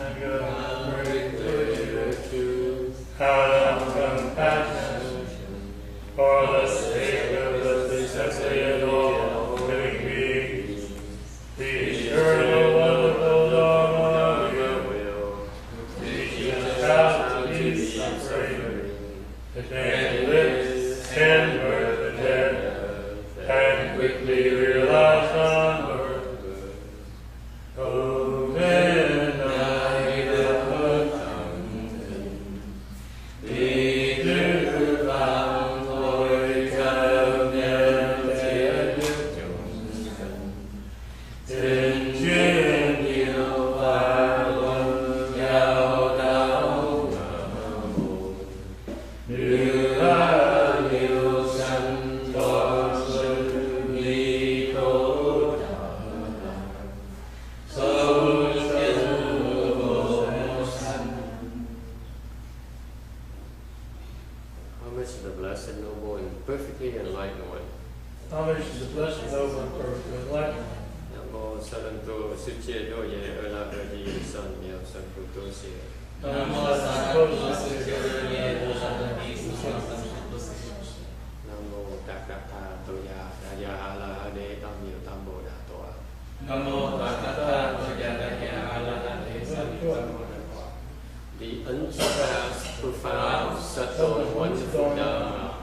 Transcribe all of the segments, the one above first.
and good to have compassion for the sake of the necessity of all living beings. Be sure no wonderful Dharma of your will, teaching us how to be suffering, to take bliss and birth and death, and quickly realize non-birth. The unsurpassed, profound, subtle, and wonderful Dharma,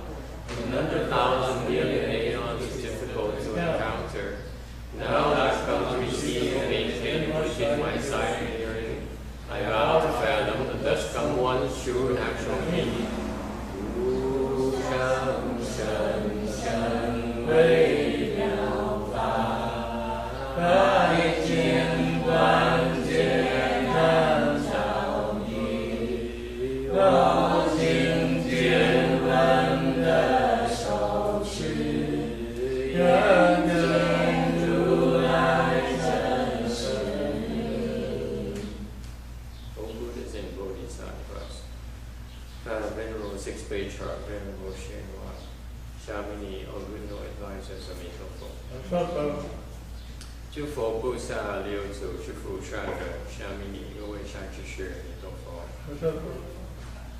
100,000 million aeons is difficult to encounter. Now I've come to receive and maintain within my sight and hearing. I vow to fathom and thus come one sure and actual meaning. Sham, sham, sham, wei liao fa, bai jian guan jian nan shao yi, rao jing jian wen de shou shi, yuan gen du lai zhen shen yi. All Buddhas and Bodhisattvas. Venerable Sixth Patriarch, Venerable Shenhua, Shamini, all good no advisors, Amitabha. 诸佛菩萨六祖，诸佛善人，下面你各位善知识，弥陀佛。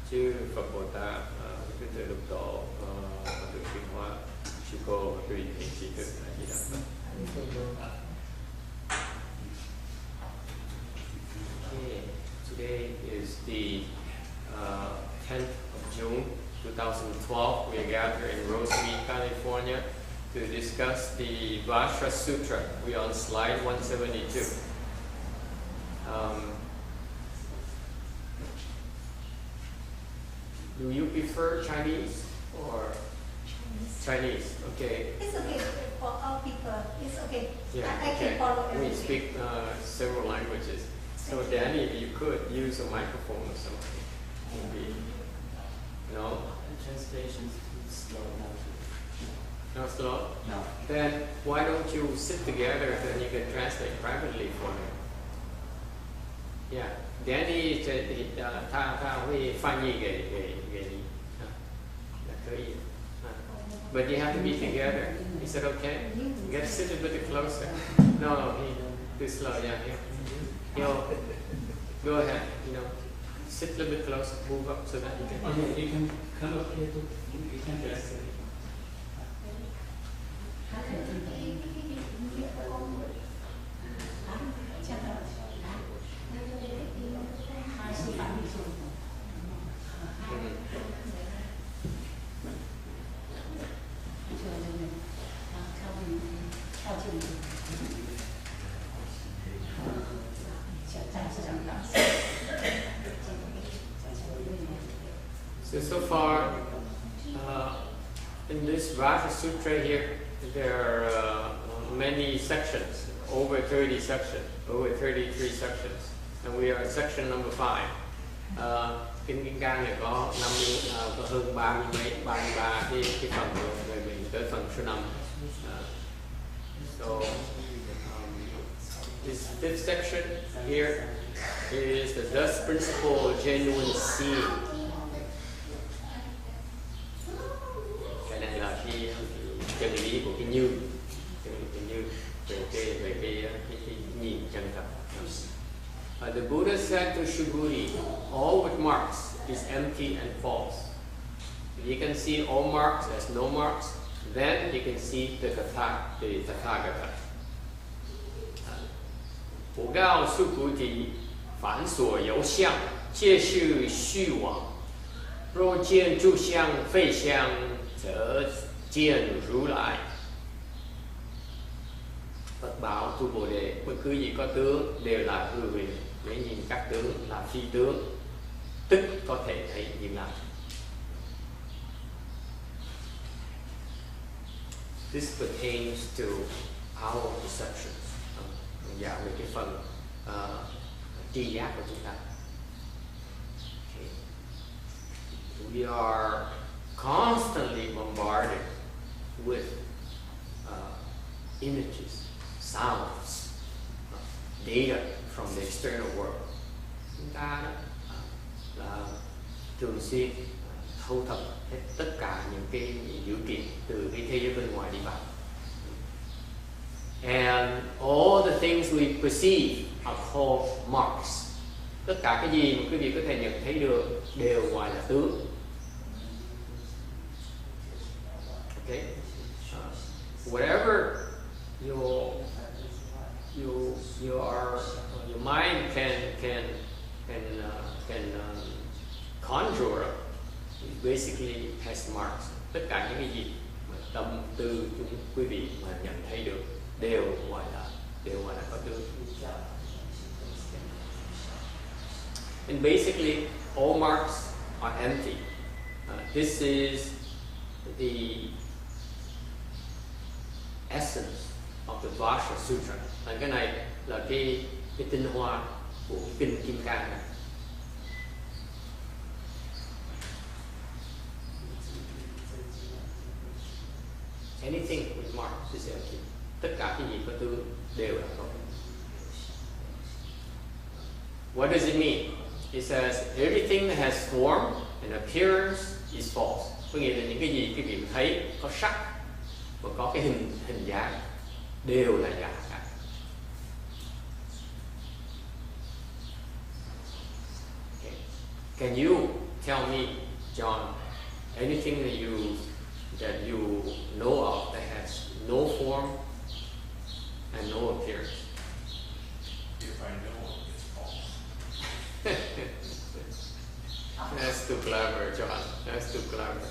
诸佛菩萨，各位六道，各位净化，诸佛对平息的一样。Today is the 10th of June, 2012. We are gathered in Rosemead, California, to discuss the Vajra Sutra. We are on slide 172. Do you prefer Chinese or Chinese? Okay. It's okay for all people. It's okay. Yeah, I can follow everything. We speak several languages. So Danny, you could use a microphone or something. Maybe. No? The translation is too slow now. No slow? No. Then why don't you sit together, then you can translate privately for me. Yeah. Danny 他会翻译给你可以 But you have to be together. Is that okay? You got to sit a bit closer. No, too slow. Yeah, go ahead. Sit a little bit closer. Move up so that you can. You can come up here. You can translate. So far, in this Vajra Sutra here, there are many sections, over 30 sections, over 33 sections, and we are at section number 5. Kinh Cang này có hơn 33 cái phần rồi mình tới phần số 5. So this fifth section here is the dust principle of genuine seeing. Cái này là cái chân lý của cái như về cái nhìn chân thật. The Buddha said to Shuguri, all with marks is empty and false. If you can see all marks as no marks, then you can see the Tathagata. 不告诉菩提，凡所有相，皆是虚妄。若见诸相非相，则见如来. Phật bảo tu Bồ Đề, bất cứ gì có tướng đều là hư huyền. Nếu nhìn các tướng là phi tướng, tức có thể thấy Như Lai. This pertains to our perceptions. Dạ về cái phần tri giác của chúng ta. Okay. We are constantly bombarded with images, sounds, data from the external world. Chúng ta là thường xuyên thu thập hết tất cả những cái dữ kiện từ cái thế giới bên ngoài đi vào. And all the things we perceive are called marks. Tất cả cái gì mà quý vị có thể nhận thấy được đều gọi là tướng. Okay? Whatever your mind can conjure up, it basically has marks. Tất cả những cái gì mà tâm tư chúng quý vị mà nhận thấy được đều gọi là có tướng. And basically, all marks are empty. This is the essence of the Vajra Sutra. Cái này là cái tinh hoa của kinh Kim Cang này. Anything with marks is empty. Tất cả cái gì có tướng đều là không. What does it mean? It says everything that has form and appearance is false. Có nghĩa là những cái gì quý vị thấy có sắc và có cái hình dáng đều là giả cả. Okay. Can you tell me, John, anything that you know of that has no form and no appearance? If I know it's false. That's too clever, John. That's too clever.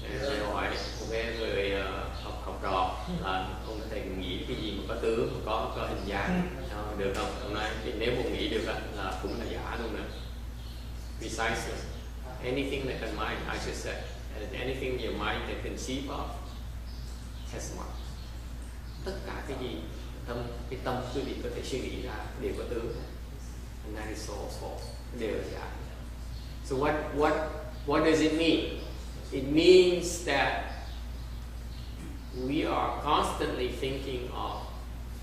Để hỏi một cái người học trò là ông có thể nghĩ cái gì mà có tướng, có hình dáng được không? Ông nói nếu mà nghĩ được là cũng là giả luôn nữa. Precisely. Anything that can mind, I should say, anything your mind can conceive of has marks. Tất cả cái gì cái tâm quý vị có thể suy nghĩ ra đều có tướng. And that is all false. Đều là giả. So what does it mean? It means that we are constantly thinking of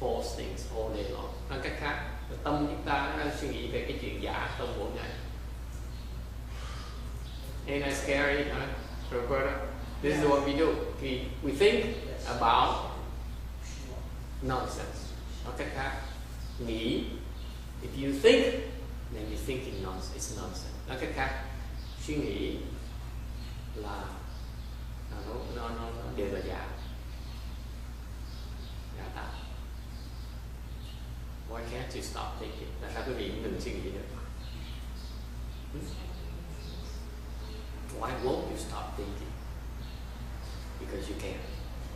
false things all day long. Nói cách khác, tâm chúng ta đang suy nghĩ về cái chuyện giả trong mỗi ngày. Ain't that scary, huh? Roberta? This is what we do. We think about nonsense. Nói cách khác, nghĩ. If you think, then you're thinking nonsense. It's nonsense. Nói cách khác, suy nghĩ là nó đều là giả tạo. Why can't you stop thinking? Tại sao quý vị đừng suy nghĩ được? Why won't you stop thinking? Because you can't.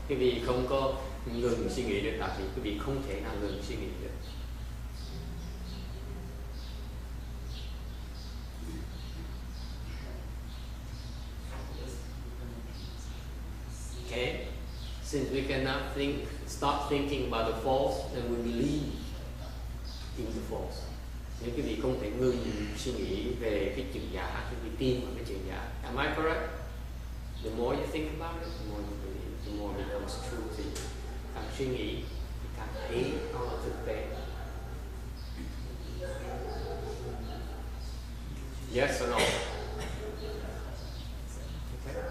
Quý vị không có ngừng suy nghĩ được, tại vì quý vị không thể nào ngừng suy nghĩ được. Okay? Since we cannot stop thinking about the false, then we believe in the false. Nếu quý vị không thể ngừng suy nghĩ về cái chuyện giả, quý vị tin vào cái chuyện giả. Am I correct? The more you think about it, the more you believe, the more it becomes true to you. Càng suy nghĩ, càng thấy nó là thực tế. Yes or no? Okay.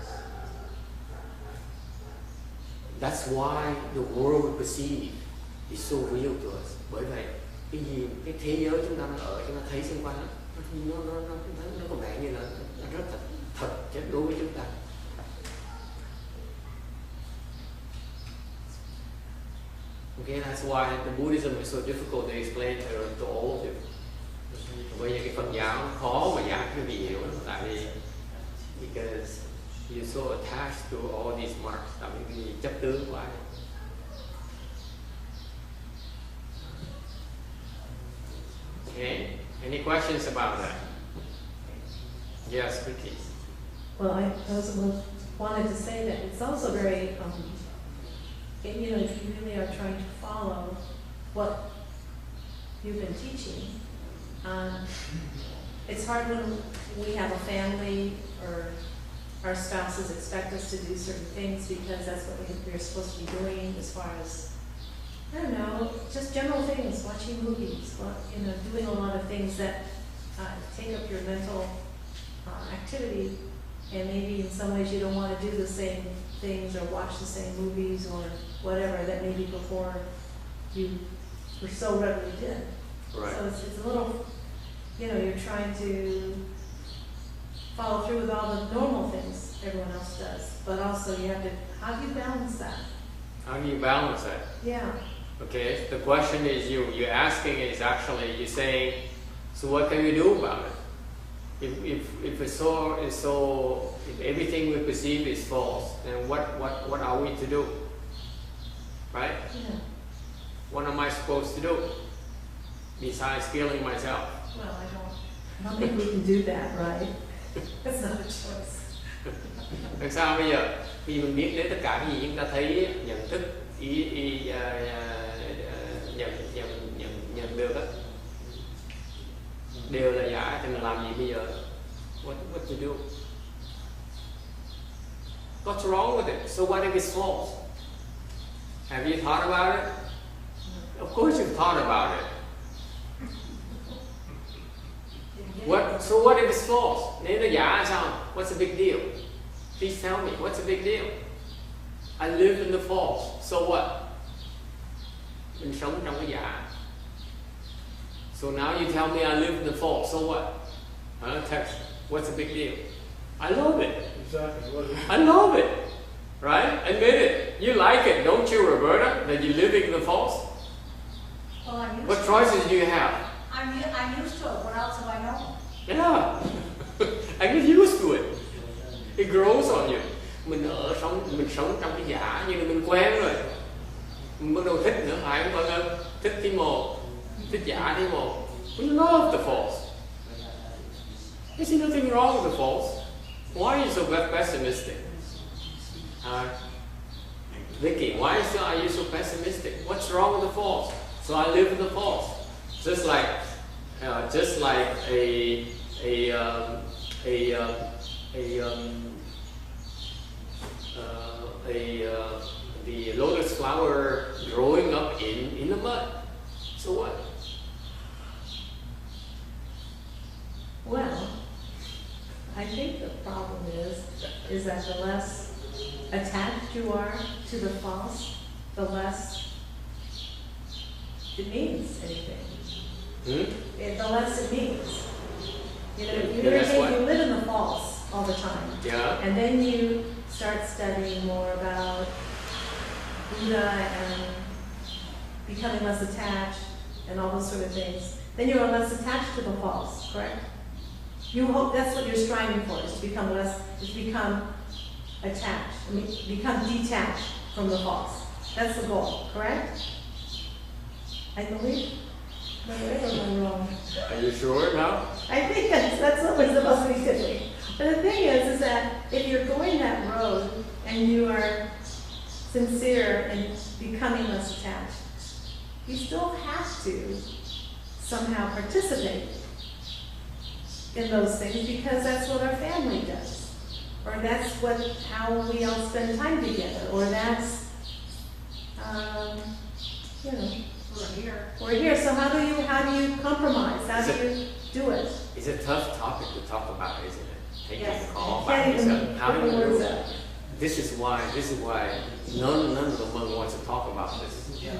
That's why the world we perceive it's so real to us. Bởi vậy cái gì, cái thế giới chúng ta đang ở, chúng ta thấy xung quanh nó có vẻ như là nó rất là thật chất đối với chúng ta. Okay, that's why the Buddhism is so difficult to explain to all of you. Bởi vì cái Phật giáo khó mà giảng cho quý vị hiểu, tại vì because you're so attached to all these marks, tại vì quý vị chấp tướng quá. Okay, any questions about that? Yes, Vicky. Well, I also wanted to say that it's also very, if you really are trying to follow what you've been teaching, it's hard when we have a family or our spouses expect us to do certain things because that's what we're supposed to be doing as far as, I don't know, just general things, watching movies, doing a lot of things that take up your mental activity, and maybe in some ways you don't want to do the same things or watch the same movies or whatever that maybe before you were so regularly did. Right. So it's a little, you're trying to follow through with all the normal things everyone else does, but also you have to, how do you balance that? How do you balance that? Yeah. Okay, the question is you're asking is actually, you're saying, so what can we do about it? If if everything we perceive is false, then what are we to do? Right? Yeah. What am I supposed to do? Besides killing myself? Well, I don't think we can do that, right? That's not a choice. Làm sao bây giờ khi mình biết đến tất cả cái gì chúng ta thấy, nhận thức, nhận được đó, đều là giả, thì mình làm gì bây giờ? What to do? What's wrong with it? So what if it's false? Have you thought about it? Of course you've thought about it. So what if it's false? Nếu nó giả sao? What's the big deal? Please tell me, what's the big deal? I live in the false, so what? Mình sống trong cái giả. So now you tell me I live in the false, so what? Text, what's the big deal? I love it. Exactly what it is. I love it. Right? Admit it. You like it, don't you, Roberta? That you're living in the false? Well, I'm used What to choices do you have? I'm used to it. What else do I know? Yeah. I get used to it. It grows on you. Mình sống trong cái giả như là mình quen rồi. Mình bắt đầu thích nữa, phải không Vân ơi? Thích tí một, thích giả tí một. We love the false. There's nothing wrong with the false. Why are you so pessimistic? Vicky, why are you so pessimistic? What's wrong with the false? So I live in the false. Just like the lotus flower growing up in the mud. So what? Well, I think the problem is that the less attached you are to the false, the less it means anything. The less it means. You're saying you live in the false all the time. Yeah. And then you start studying more about Buddha and becoming less attached and all those sort of things. Then you are less attached to the false, correct? You hope that's what you're striving for, is to become attached, become detached from the false. That's the goal, correct? I believe. Am I right or am I wrong? Are you sure now? I think that's what we're supposed to be doing. But the thing is that if you're going that road and you are sincere in becoming less attached, you still have to somehow participate in those things because that's what our family does, or that's how we all spend time together, or that's we're here. So how do you compromise? How do you do it? It's a tough topic to talk about, isn't it? Taking Yes. the call You by can't even yourself. How do put you the do words it? out. This is why none of the monks wants to talk about this. Yeah.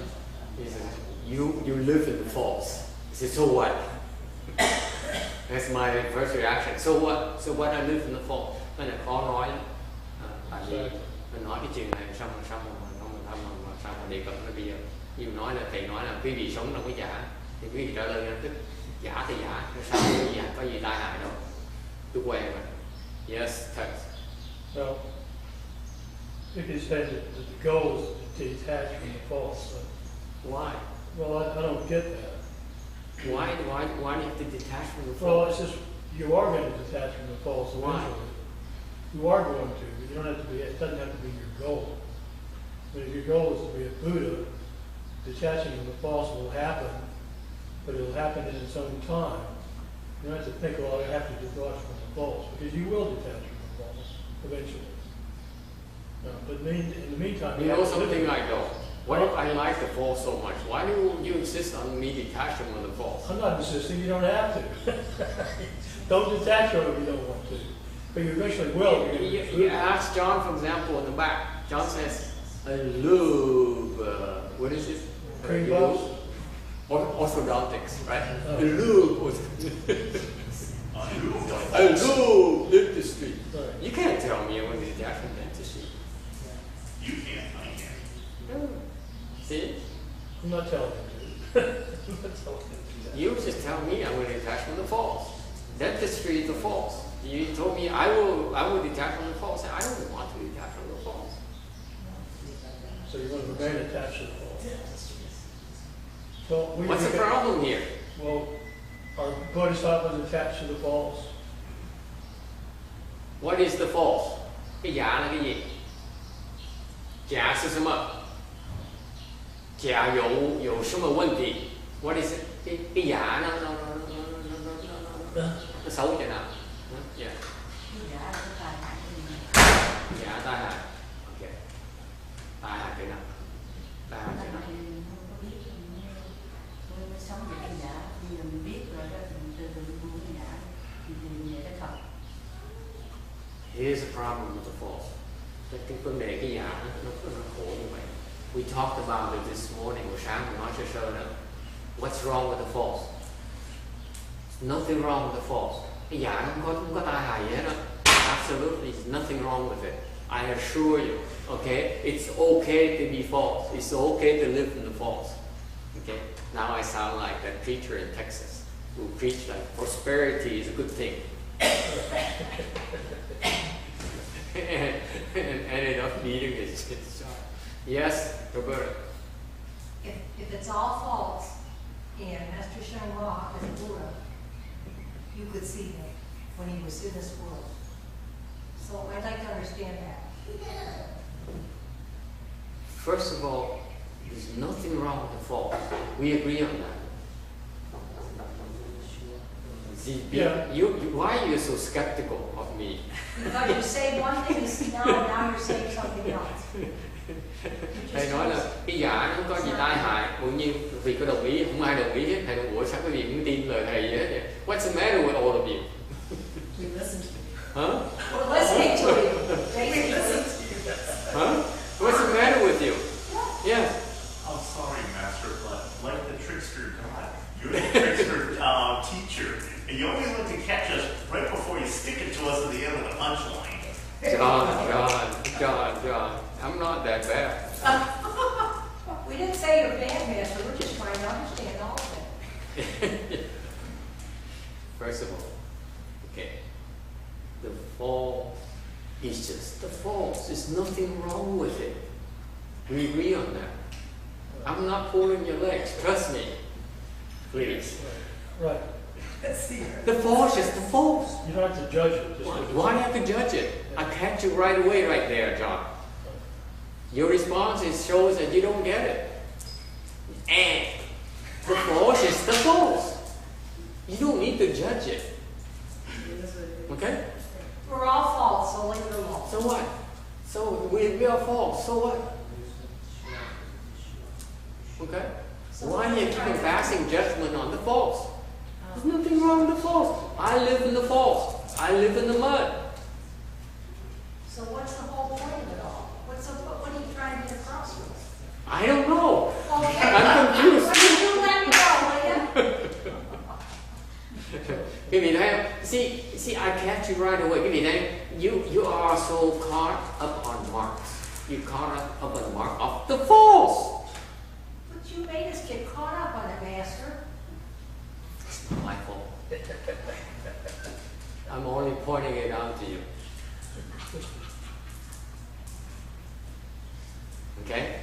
He said, you live in the false. I said, so what? That's my first reaction. So what? So what? I live in the false. Nó là khó nói lắm. Tại vì mình nói cái chuyện này xong mà sao mà đề cập nó bây giờ. Ví dụ nói là thầy nói là quý vị sống trong cái giả, thì quý vị trả lời ngay tức giả thì giả, sao có gì tai hại đâu. Tôi quen rồi. Yes, text. Well, if you said that the goal is to detach from the false, Why? well, I don't get that. Why do you have to detach from the Well, false? it's just you are going to detach from the false Why? eventually. You are going to, but you don't have to be. It doesn't have to be your goal. But if your goal is to be a Buddha, detaching from the false will happen, but it'll happen in its own time. You don't have to think, well, I have to detach from the false, because you will detach from the false eventually. No, but in the meantime, You know have to live something it. I know. What if I like the false so much? Why do you insist on me detaching from the false? I'm not insisting you don't have to. Don't detach from it if you don't want to. But you eventually will. You ask John, for example, in the back. John says, I love, what is it? Cream puffs? Orthodontics, right? Oh. I love dentistry. Right. You can't tell me I want to detach from dentistry. You can't, I can't. No. See? I'm not telling you to. I'm not telling you to. You just tell me I want to detach from the false. Dentistry is the false. You told me I will detach from the false. I don't want to detach from the false. So you want to remain attached to the false. Well, What's the problem here? Well, are bodhisattvas attached to the false? What is the false? Cái giả là cái gì? Giả是什么？假有什么问题？ What is it? Cái giả nó xấu chỗ nào? Yeah. Giả tai hại. Okay. Tai hại chỗ nào? Tai hại chỗ nào? Here's the problem with the false. Cái vấn đề cái giả nó khổ như vậy. We talked about it this morning. Hồi sáng mình nói sơ đó. What's wrong with the false? Nothing wrong with the false. Cái giả nó không có tai hại gì hết đó. Absolutely, there's nothing wrong with it. I assure you. Okay, it's okay to be false. It's okay to live in the false. Okay. Now I sound like that preacher in Texas who preached like prosperity is a good thing. and ended up beating his child. Yes, Roberta. If it's all false, and Master Shenhua as a Buddha, you could see him when he was in this world. So I'd like to understand that. First of all, there's nothing wrong with the false. We agree on that. Yeah. Why are you so skeptical of me? Because you say one thing, you see now you're saying something else. Thầy nói là cái giả nó không có gì tai hại, cũng như vì có đồng ý, không ai đồng ý hết. Thầy nói, ủa sao quý vị cũng tin lời thầy vậy hết? What's the matter with all of you? We listen to you. Huh? We're listening to you. Basically. Huh? What's the matter with you? Yeah. I'm sorry, Master, but like the trickster God, you're the trickster teacher, and you always like to catch us right before you stick it to us at the end of the punchline. John, I'm not that bad. We didn't say you're bad, Master. We're just trying to understand all of it. First of all, okay, the false is just the false. There's nothing wrong with it. We agree on that. I'm not pulling your legs. Trust me. Please. Right. The false is the false. You don't have to judge it. Just Why do you have to judge it? I catch you right away right there, John. Your response shows that you don't get it. And the false is the false. You don't need to judge it. Okay? We're all false, so leave it alone. So what? So we are false. So what? Okay? Why are you keeping passing judgment on the false? There's nothing wrong with the false. I live in the false. I live in the mud. So what's the whole point of it all? What are you trying to get across with? I don't know. Okay. I'm confused. You let me go, will you? Quý vị thấy không? See, I catch you right away. Quý vị thấy, you are so caught up on marks. You caught up on the mark of the false. But you made us get caught up on it, Master. It's not my fault. I'm only pointing it out to you. Okay?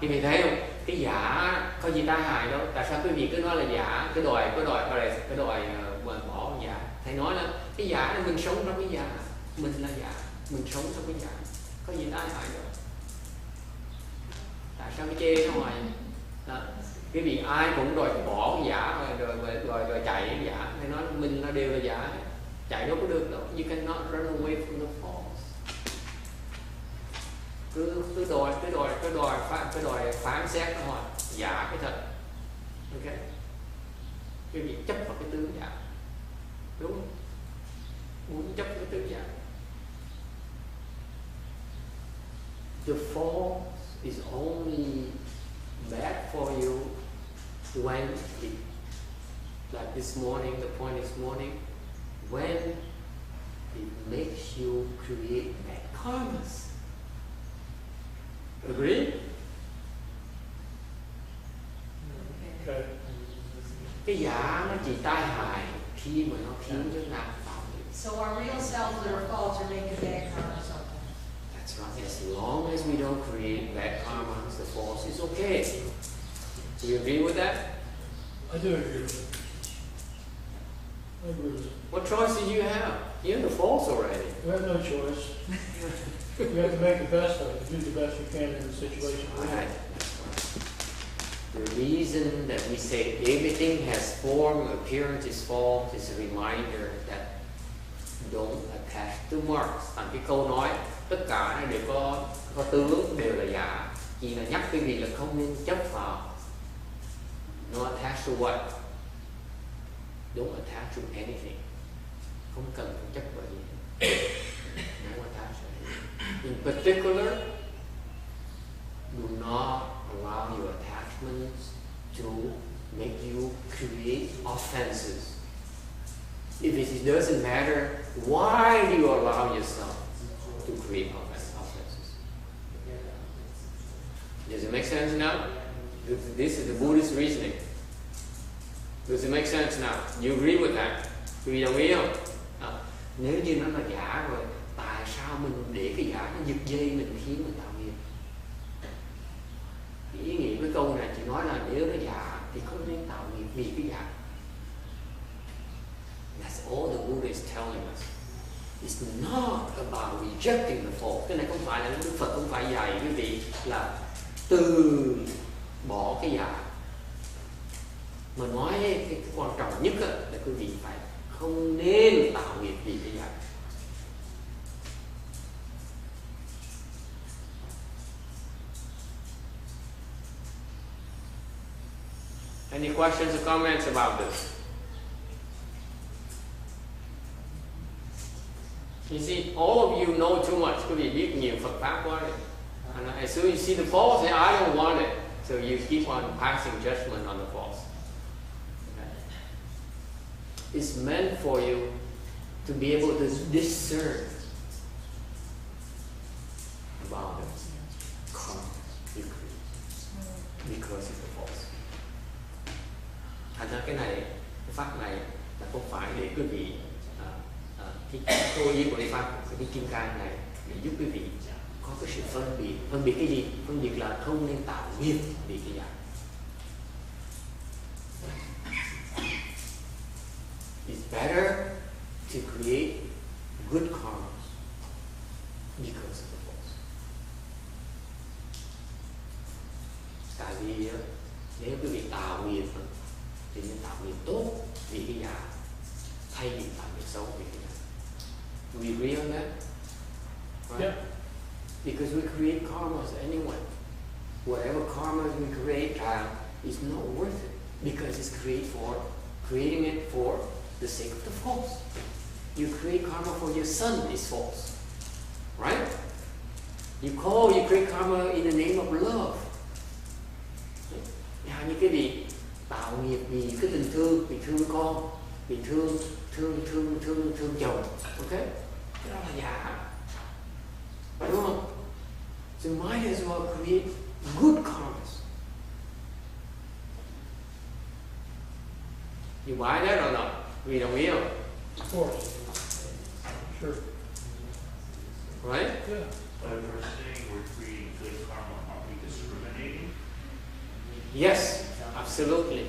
Quý vị thấy không? Cái giả có gì tai hại đâu. Tại sao quý vị cứ nói là giả? Cái đòi bỏ giả. Thầy nói là cái giả là mình sống trong cái giả. Mình là giả. Mình sống trong cái giả. Có gì tai hại đâu. Tại sao cái chê nó hoài? Đó. Quý vị ai cũng đòi bỏ cái giả rồi chạy cái giả. Thầy nói mình là đều là giả. Chạy đâu có được đâu. You cannot run away from the false. Cứ đòi phán xét thôi, giả cái thật. Ok, quý vị chấp vào cái tướng giả, đúng không? Muốn chấp cái tướng giả. The false is only bad for you when it, like this morning, the point this morning, when it makes you create bad karmas. Agree? Okay. Cái giả nó chỉ tai hại khi mà nó khiến cho nạn tạo nghiệp. So our real selves that are false are making bad karma sometimes. That's right. As long as we don't create bad karma, the false is okay. Do you agree with that? I do agree with it. I agree with it. What choice do you have? You're in the false already. You have no choice. You have to make the best of it, do the best you can in the situation. Right. The reason that we say everything has form, appearance is false is a reminder that don't attach to marks. Thành cái câu nói tất cả nó đều có tướng, đều là giả. Chỉ là nhắc quý vị là không nên chấp vào. No attach to what? Don't attach to anything. Không cần phải chấp vào gì. No attach to anything. In particular, do not allow your attachments to make you create offenses. If it doesn't matter, why do you allow yourself to create offenses? Does it make sense now? This is the Buddhist reasoning. Does it make sense now? You agree with that? Quý vị đồng ý không? Nếu như nó là giả rồi, tại sao mình để cái giả nó giật dây mình khiến mình tạo nghiệp? Ý nghĩa cái câu này chỉ nói là nếu nó giả thì không nên tạo nghiệp vì cái giả. That's all the Buddha is telling us. It's not about rejecting the false. Cái này không phải là Đức Phật không phải dạy quý vị là từ bỏ cái giả. Mà nói cái quan trọng nhất là quý vị phải không nên tạo nghiệp vì cái giả. Any questions or comments about this? You see, all of you know too much. Quý vị biết nhiều Phật Pháp quá rồi. And as soon as you see the false, I don't want it. So you keep on passing judgment on the false. Okay. It's meant for you to be able to discern about the karma you create because of the false. Thành ra cái này, cái pháp này là không phải để quý vị cái câu ý của cái pháp, cái kim cang này để giúp quý vị có cái sự phân biệt cái gì? Phân biệt là không nên tạo nghiệp vì cái giả. It's better to create good karmas because of the false. Tại vì nếu quý vị tạo nghiệp thì nên tạo nghiệp tốt vì cái giả thay vì tạo nghiệp xấu vì cái giả. Do we agree on that? Right? Yeah. Because we create karmas anyway. Whatever karmas we create is not worth it because it's creating it for the sake of the false. You create karma for your son is false, right? You create karma in the name of love. những cái vị tạo nghiệp vì cái tình thương, vì thương con, vì thương chồng, ok? Cái đó là giả, đúng không? So might as well create good karmas. You buy that or not? Vì đồng ý không? Of course. Sure. Right? Yeah. But if we're saying we're creating good karma, aren't we discriminating? Yes, absolutely.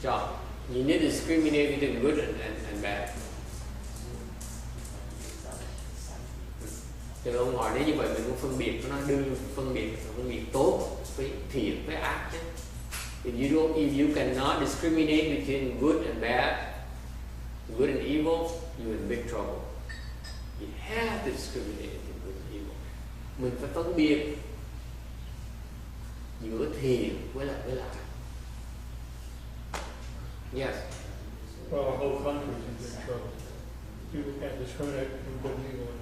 John, you need to discriminate between good and bad. Thì ông hỏi đấy, như vậy mình cũng phân biệt, nó đưa phân biệt tốt với thiện với ác chứ. If you cannot discriminate between good and bad, good and evil, you're in big trouble. You have to discriminate between good and evil. Mình phải phân biệt giữa thiện với lại ác. Yes. Well, our whole country is in big trouble. People can't discriminate between good and evil anymore.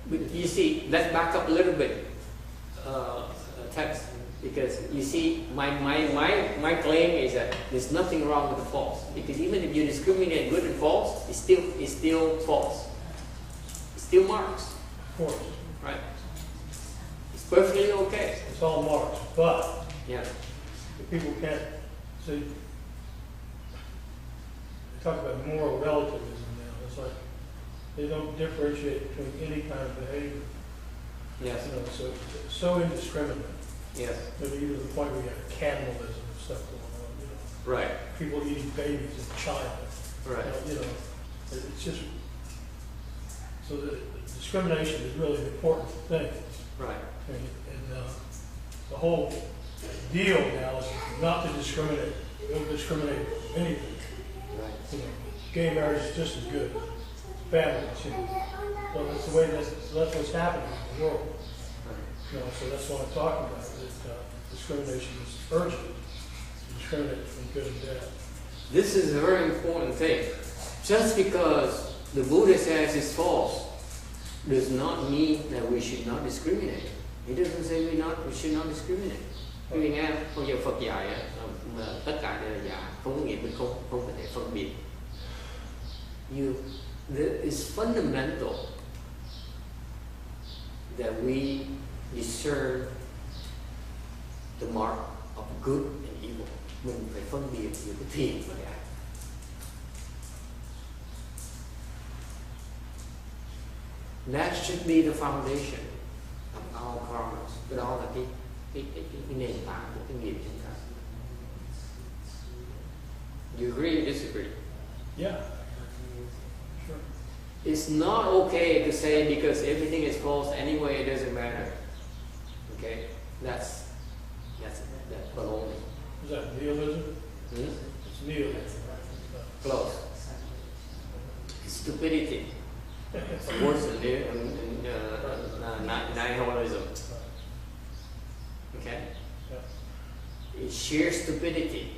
But you see, let's back up a little bit. Text, because you see, my claim is that there's nothing wrong with the false. Because even if you discriminate good and false, it's still false. It still marks, Of course. right? It's perfectly okay. It's all marks, but Yeah. the people can't see. They talk about moral relativism now. It's like they don't differentiate between any kind of behavior. Yes. You know, so indiscriminate. Yes. Maybe even to the point where you have cannibalism and stuff going on. You know, Right. people eating babies in China. Right. You know, it's just so the discrimination is really an important thing. Right. And the whole deal now is not to discriminate. Don't discriminate against anything. Right. You know, gay marriage is just as good. Families, you know. Well, that's the way that's what's happening in the world. You know, so that's what I'm talking about. That discrimination is urgent. Discriminate between good and bad. This is a very important thing. Just because the Buddha says it's false does not mean that we should not discriminate. It doesn't say we should not discriminate. Quý vị nghe, bây giờ Phật dạy mà tất cả đều là giả, không có nghĩa mình không có thể phân biệt. It's fundamental that we discern the mark of good and evil. Mình phải phân biệt giữa cái thiện và cái ác. That should be the foundation of our karmas. Cái đó là cái nền tảng của cái nghiệp chúng ta. You agree or disagree? Yeah. Sure. It's not okay to say because everything is false anyway, it doesn't matter. Okay? That's baloney. Is that nihilism? Hmm? It's nihilism. Close. It's stupidity. It's worse than nihilism. Okay? Yeah. It's sheer stupidity.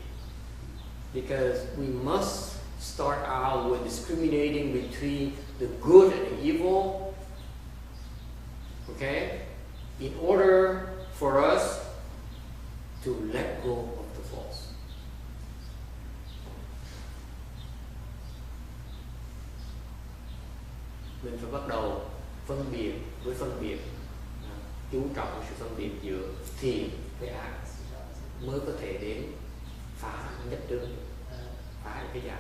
Because we must start out with discriminating between the good and the evil. Okay? In order for us to let go of the false. Mình phải bắt đầu phân biệt với phân biệt, chú trọng sự phân biệt giữa thiện với ác mới có thể đến phá nhất tướng, phá cái giả.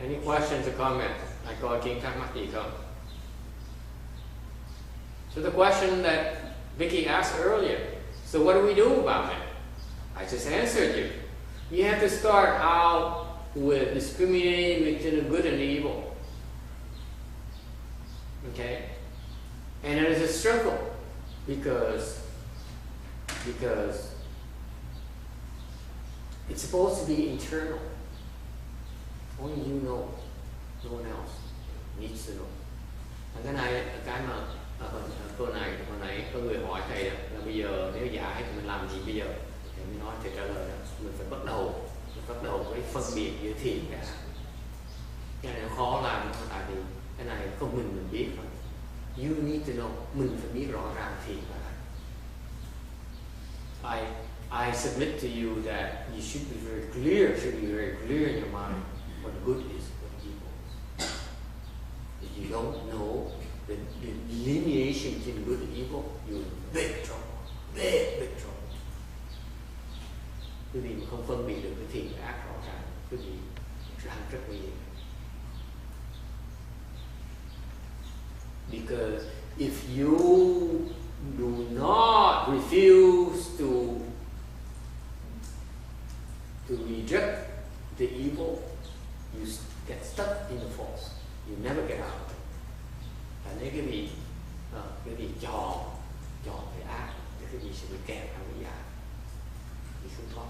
Any questions or comments? Ai có ý kiến thắc mắc gì không? So the question that Vicky asked earlier, so what do we do about it? I just answered you. You have to start out with discriminating between the good and the evil. Okay? And it is a struggle because it's supposed to be internal. Only you know, no one else needs to know. Cái mà hồi nãy có người hỏi thầy là bây giờ nếu giả thì mình làm gì bây giờ? Thì mình nói thầy trả lời là mình phải bắt đầu với phân biệt giữa thiện và ác. Cái này nó khó làm tại vì cái này không mình biết thôi. You need to know. Mình phải biết rõ ràng thiền là I submit to you that you should be very clear, in your mind what good is, what evil is. If you don't know the delineation between good and evil, you're in big trouble, big trouble. Quý vị mà không phân biệt được cái thiện và ác rõ ràng, quý vị sẽ hành rất nguy hiểm. Because if you do not refuse to reject the evil, you get stuck in the false. You never get out. Và nếu cái vị chọn cái ác, thì cái vị sẽ bị kẹt vào cái ác, thì không thoát.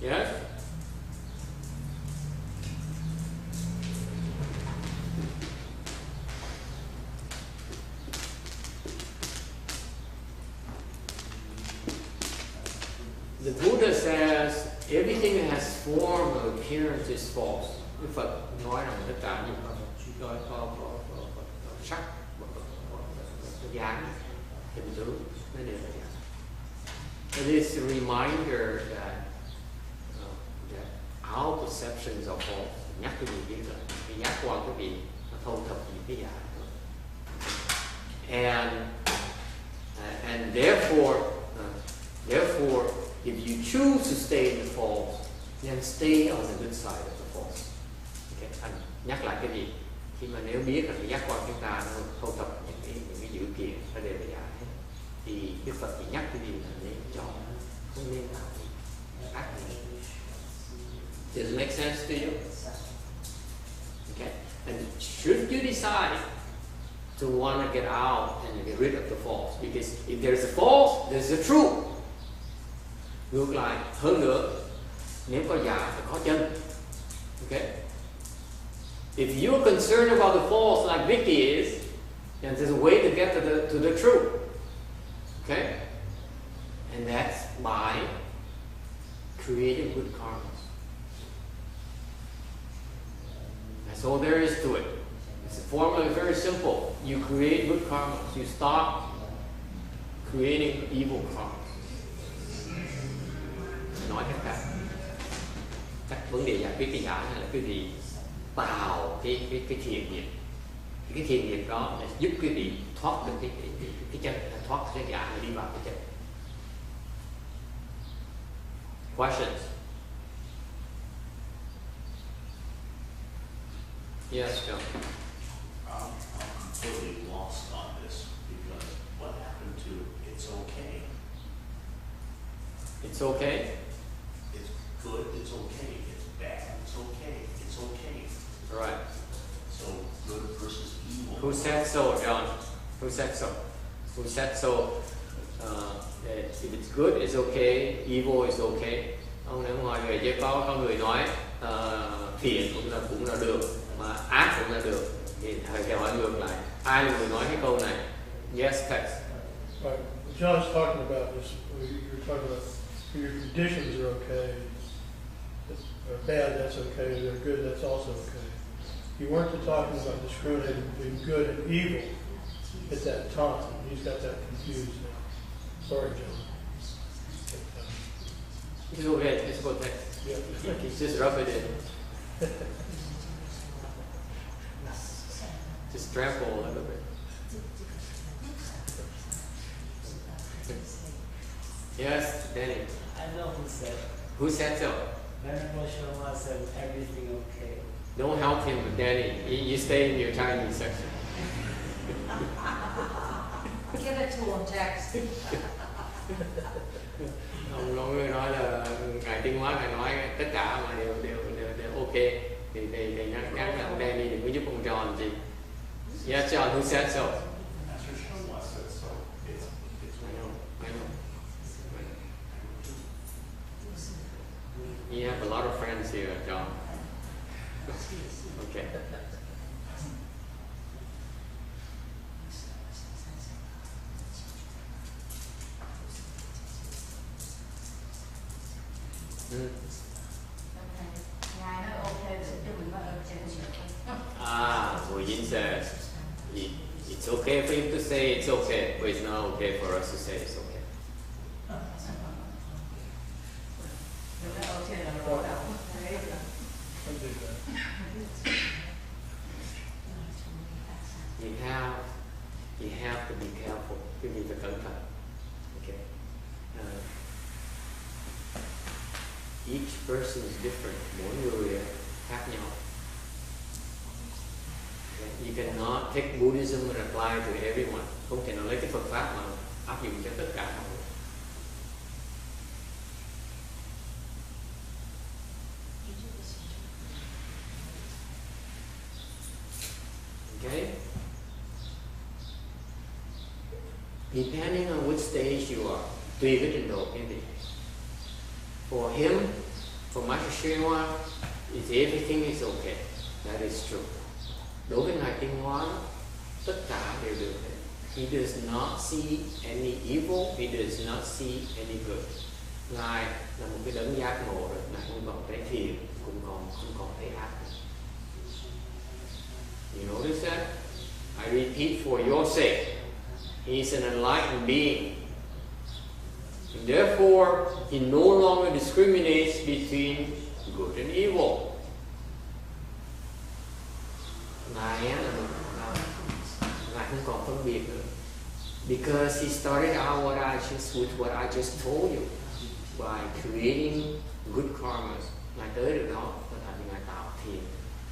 Yes? The Buddha says everything that has form or appearance is false. Đức Phật nói rằng tất cả những có sắc, có dáng, hình tướng, nó đều là giả. It is a reminder that our perceptions are false. Nhắc cái gì biết rồi, cái giác quan cái vị nó thâu thập những cái giả. And therefore, if you choose to stay in the false, then stay on the good side of the false. Okay. Anh nhắc lại cái gì? Khi mà nếu biết là cái giác quan chúng ta nó thâu thập những cái dữ kiện nó đều là giả hết, thì Đức Phật chỉ nhắc cái gì là nên chọn, không nên làm ác gì. Does it make sense to you? Okay. And should you decide to want to get out and get rid of the false, because if there's a false, there's a true. Ngược lại, hơn nữa, nếu có giả thì có chân. Okay? If you're concerned about the false like Vicky is, then there's a way to get to the true. Okay? And that's by creating good karma. That's all there is to it. The formula is very simple. You create good karma. You stop creating evil karma. Nói cách khác, các vấn đề giải quyết cái giả này là cái gì tạo cái thiền nghiệp. Cái thiền nghiệp đó là giúp quý vị thoát được cái chân, thoát cái giả này đi vào cái chân. Questions? Yes, John. I'm completely lost on this because what happened to it's okay? It's okay? It's good, it's okay. It's bad, it's okay. It's okay. Right. So good versus evil. Who said so, John? Who said so? Who said so? That if it's good, it's okay. Evil is okay. Ông nói ngoài người chứ có người nói thiện cũng là được, mà ác cũng là được. Thì thầy hỏi ngược lại, ai là người nói cái câu này? Yes, text. Right. What John's talking about is you're talking about your conditions are okay, or bad, that's okay, they're good, that's also okay. You weren't talking about discriminating between good and evil at that time. He's got that confused now. Sorry, John. It's okay, it's okay. Yeah. Just rub it in. Just trample a little bit. Yes, Danny. I know who said. Who said so? Venerable Sharma said everything okay. Don't help him, Danny. You stay in your Chinese section. Give it to him, text. Ông người nói là ngài Tiên Hóa ngài nói tất cả mà đều ok, thì nhắc là Danny đừng có giúp ông John gì. Yes, John, who said so? Master Sharma said so. It's I know. You have a lot of friends here, John. Okay. Ngài nói Mujin says, it's okay for him to say it's okay, but it's not okay for us to say it's okay. You have to be careful. Quý vị phải cẩn thận. Okay. Each person is different. Mỗi người khác nhau. Okay. You cannot take Buddhism and apply to everyone. Không thể nào lấy cái Phật pháp mà áp dụng cho tất cả mọi người. Okay. Depending on which stage you are, tùy cái trình độ cái gì. For him, for Master Shinwa, everything is okay. That is true. Đối với Ngài Tinh Hóa, tất cả đều được. He does not see any evil. He does not see any good. Ngài là một cái đấng giác ngộ rồi. Ngài không còn thấy thiện, không còn thấy ác. You notice that? I repeat for your sake. He is an enlightened being. And therefore, he no longer discriminates between good and evil. Ngài không còn phân biệt nữa. Because he started out with what I just told you. By creating good karmas. Ngài tới được đó, và thành Ngài tạo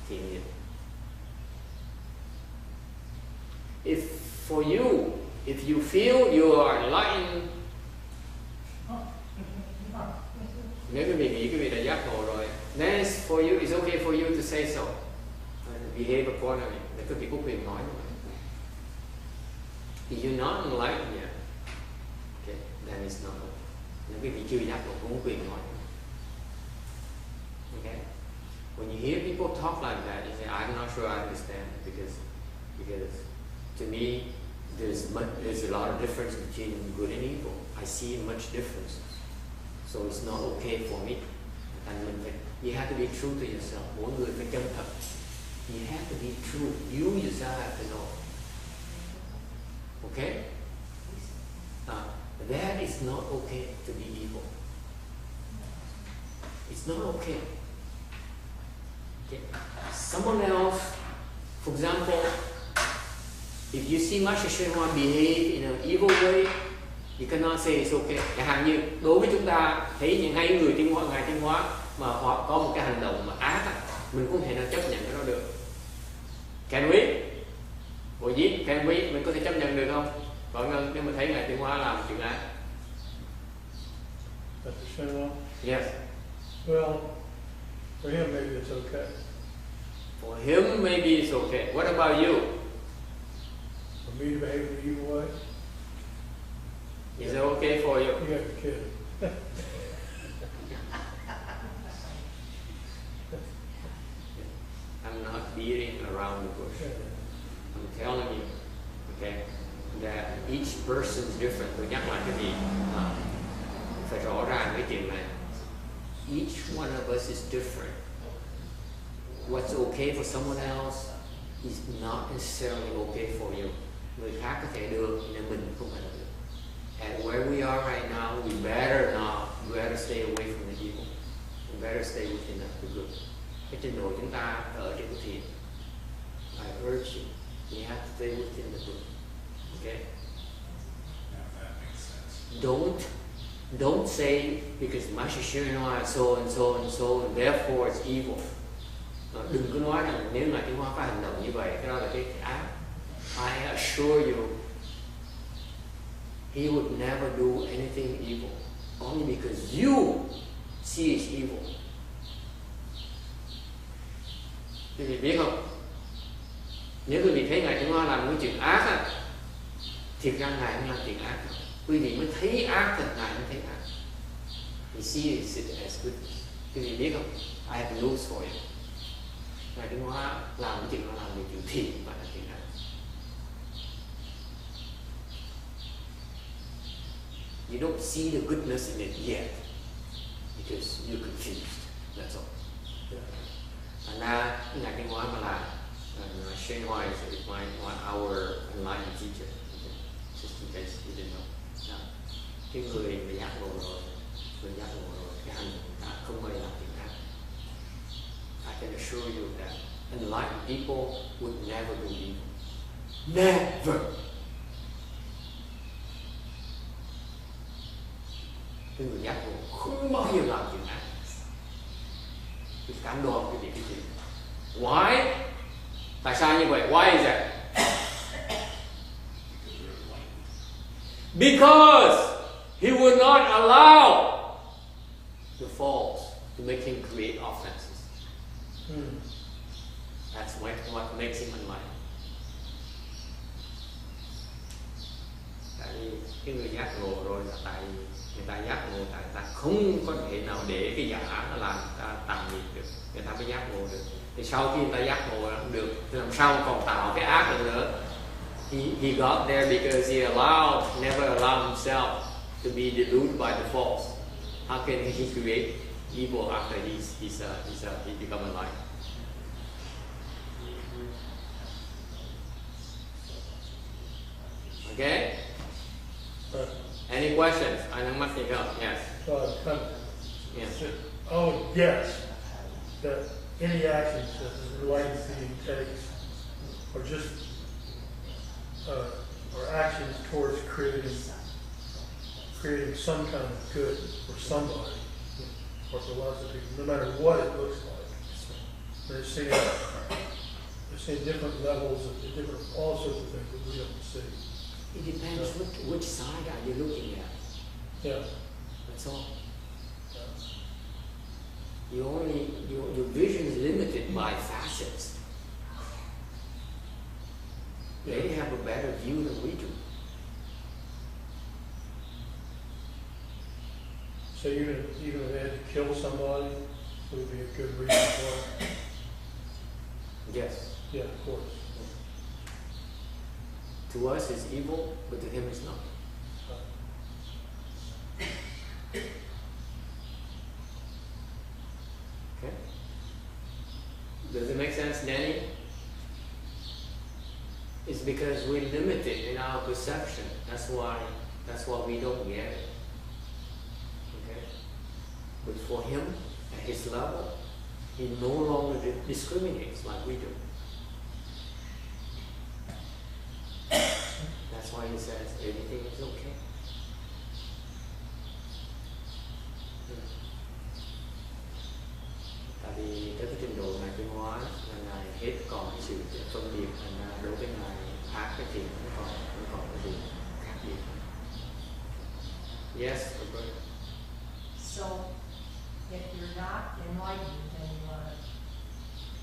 thiện nghiệp. If you feel you are enlightened, nếu quý vị nghĩ quý vị đã giác ngộ rồi, then it's okay for you to say so. Behave accordingly. Để quý vị có quyền nói như vậy. If you're not enlightened yet, okay, then it's not okay. Nếu quý vị chưa giác ngộ cũng có quyền nói. Okay? When you hear people talk like that, you say, I'm not sure I understand, because to me, there's a lot of difference between good and evil. I see much difference. So it's not okay for me. And you have to be true to yourself. Mỗi người phải chân thật. You have to be true. You yourself have to know. Okay? That is not okay to be evil. It's not okay. Okay? Someone else, for example, if you see Master Shenhua behave in an evil way, you cannot say it's okay. Chẳng hạn như đối với chúng ta thấy những hai người Ngài Tinh Hóa mà họ có một cái hành động mà ác, mình không thể nào chấp nhận cái đó được. Can we? Bộ gì? Can we? Mình có thể chấp nhận được không? Còn Ngân, nếu mình thấy Ngài Tinh Hóa làm chuyện ác. Master Shenhua? Yes. Well, for him maybe it's okay. For him maybe it's okay. What about you? For me to behave in an evil way? Is it okay for you? You got to kid. I'm not beating around the bush. I'm telling you, okay, that each person is different. Tôi nhắc lại cái gì? Phải rõ ràng cái chuyện này. Each one of us is different. What's okay for someone else is not necessarily okay for you. Người khác có thể được, nhưng mình không phải được. And where we are right now, we better stay away from the evil. We better stay within the good. Cái trình độ chúng ta ở trên cái thiện. I urge you, you have to stay within the good. Okay? Yeah, that makes sense. Don't say because Master Shinwa is so and so and so and therefore it's evil. Đừng có nói rằng nếu mà Tinh Hóa có hành động như vậy, cái đó là cái ác. I assure you, he would never do anything evil, only because you see it's evil. Quý vị biết không? Nếu quý vị thấy Ngài Tinh Hóa làm cái chuyện ác, thiệt ra Ngài không làm chuyện ác. Quý vị mới thấy ác, thật Ngài không thấy ác. He sees it as good. Quý vị biết không? I have news for you. Ngài Tinh Hóa làm cái chuyện đó làm chuyện thiện và là chuyện ác. You don't see the goodness in it yet because you're confused. That's all. Thành ra Ngài Tinh Hóa mà làm Shenhua is our enlightened teacher. Just in case you didn't know. Đó. Cái người mà giác ngộ rồi, cái hành đã không bao giờ làm chuyện ác. I can assure you that enlightened people would never do evil. Never. Cái người giác ngộ không bao giờ làm chuyện ác. Tôi cảm đoan cái gì. Why? Tại sao như vậy? Why is that? Because he will not allow the faults to make him create offenses. That's what makes him enlightened. Tại vì cái người giác ngộ rồi là tại người ta giác ngộ, tại người ta không có thể nào để cái giả nó làm người ta tạo nghiệp được, người ta mới giác ngộ được. Thì sau khi người ta giác ngộ được, thì làm sao còn tạo cái ác được nữa? He got there because he never allowed himself to be deluded by the false. How can he create evil after he become enlightened? Okay? Any questions? Anh mắt gì không? Yes. Yes. Oh, yes. That any actions that the enlightened being takes are just are actions towards creating some kind of good for somebody or for lots of people, no matter what it looks like. They're seeing different levels of different all sorts of things that we don't see. It depends which side are you looking at. Yeah. That's all. Your vision is limited by facets. They have a better view than we do. So even if they had to kill somebody, it would be a good reason for it. Yes. Yeah, of course. To us it's evil, but to him it's not. Okay? Does it make sense, Danny? It's because we're limited in our perception. That's why we don't get it. Okay? But for him, at his level, he no longer discriminates like we do. That's why he says everything is okay. Tại vì tới cái trình độ này tiến hóa là Ngài hết còn cái sự phân biệt, thành ra đối với Ngài ác cái gì không còn cái gì khác biệt. Yes, Roberta. So, if you're not enlightened, then you are.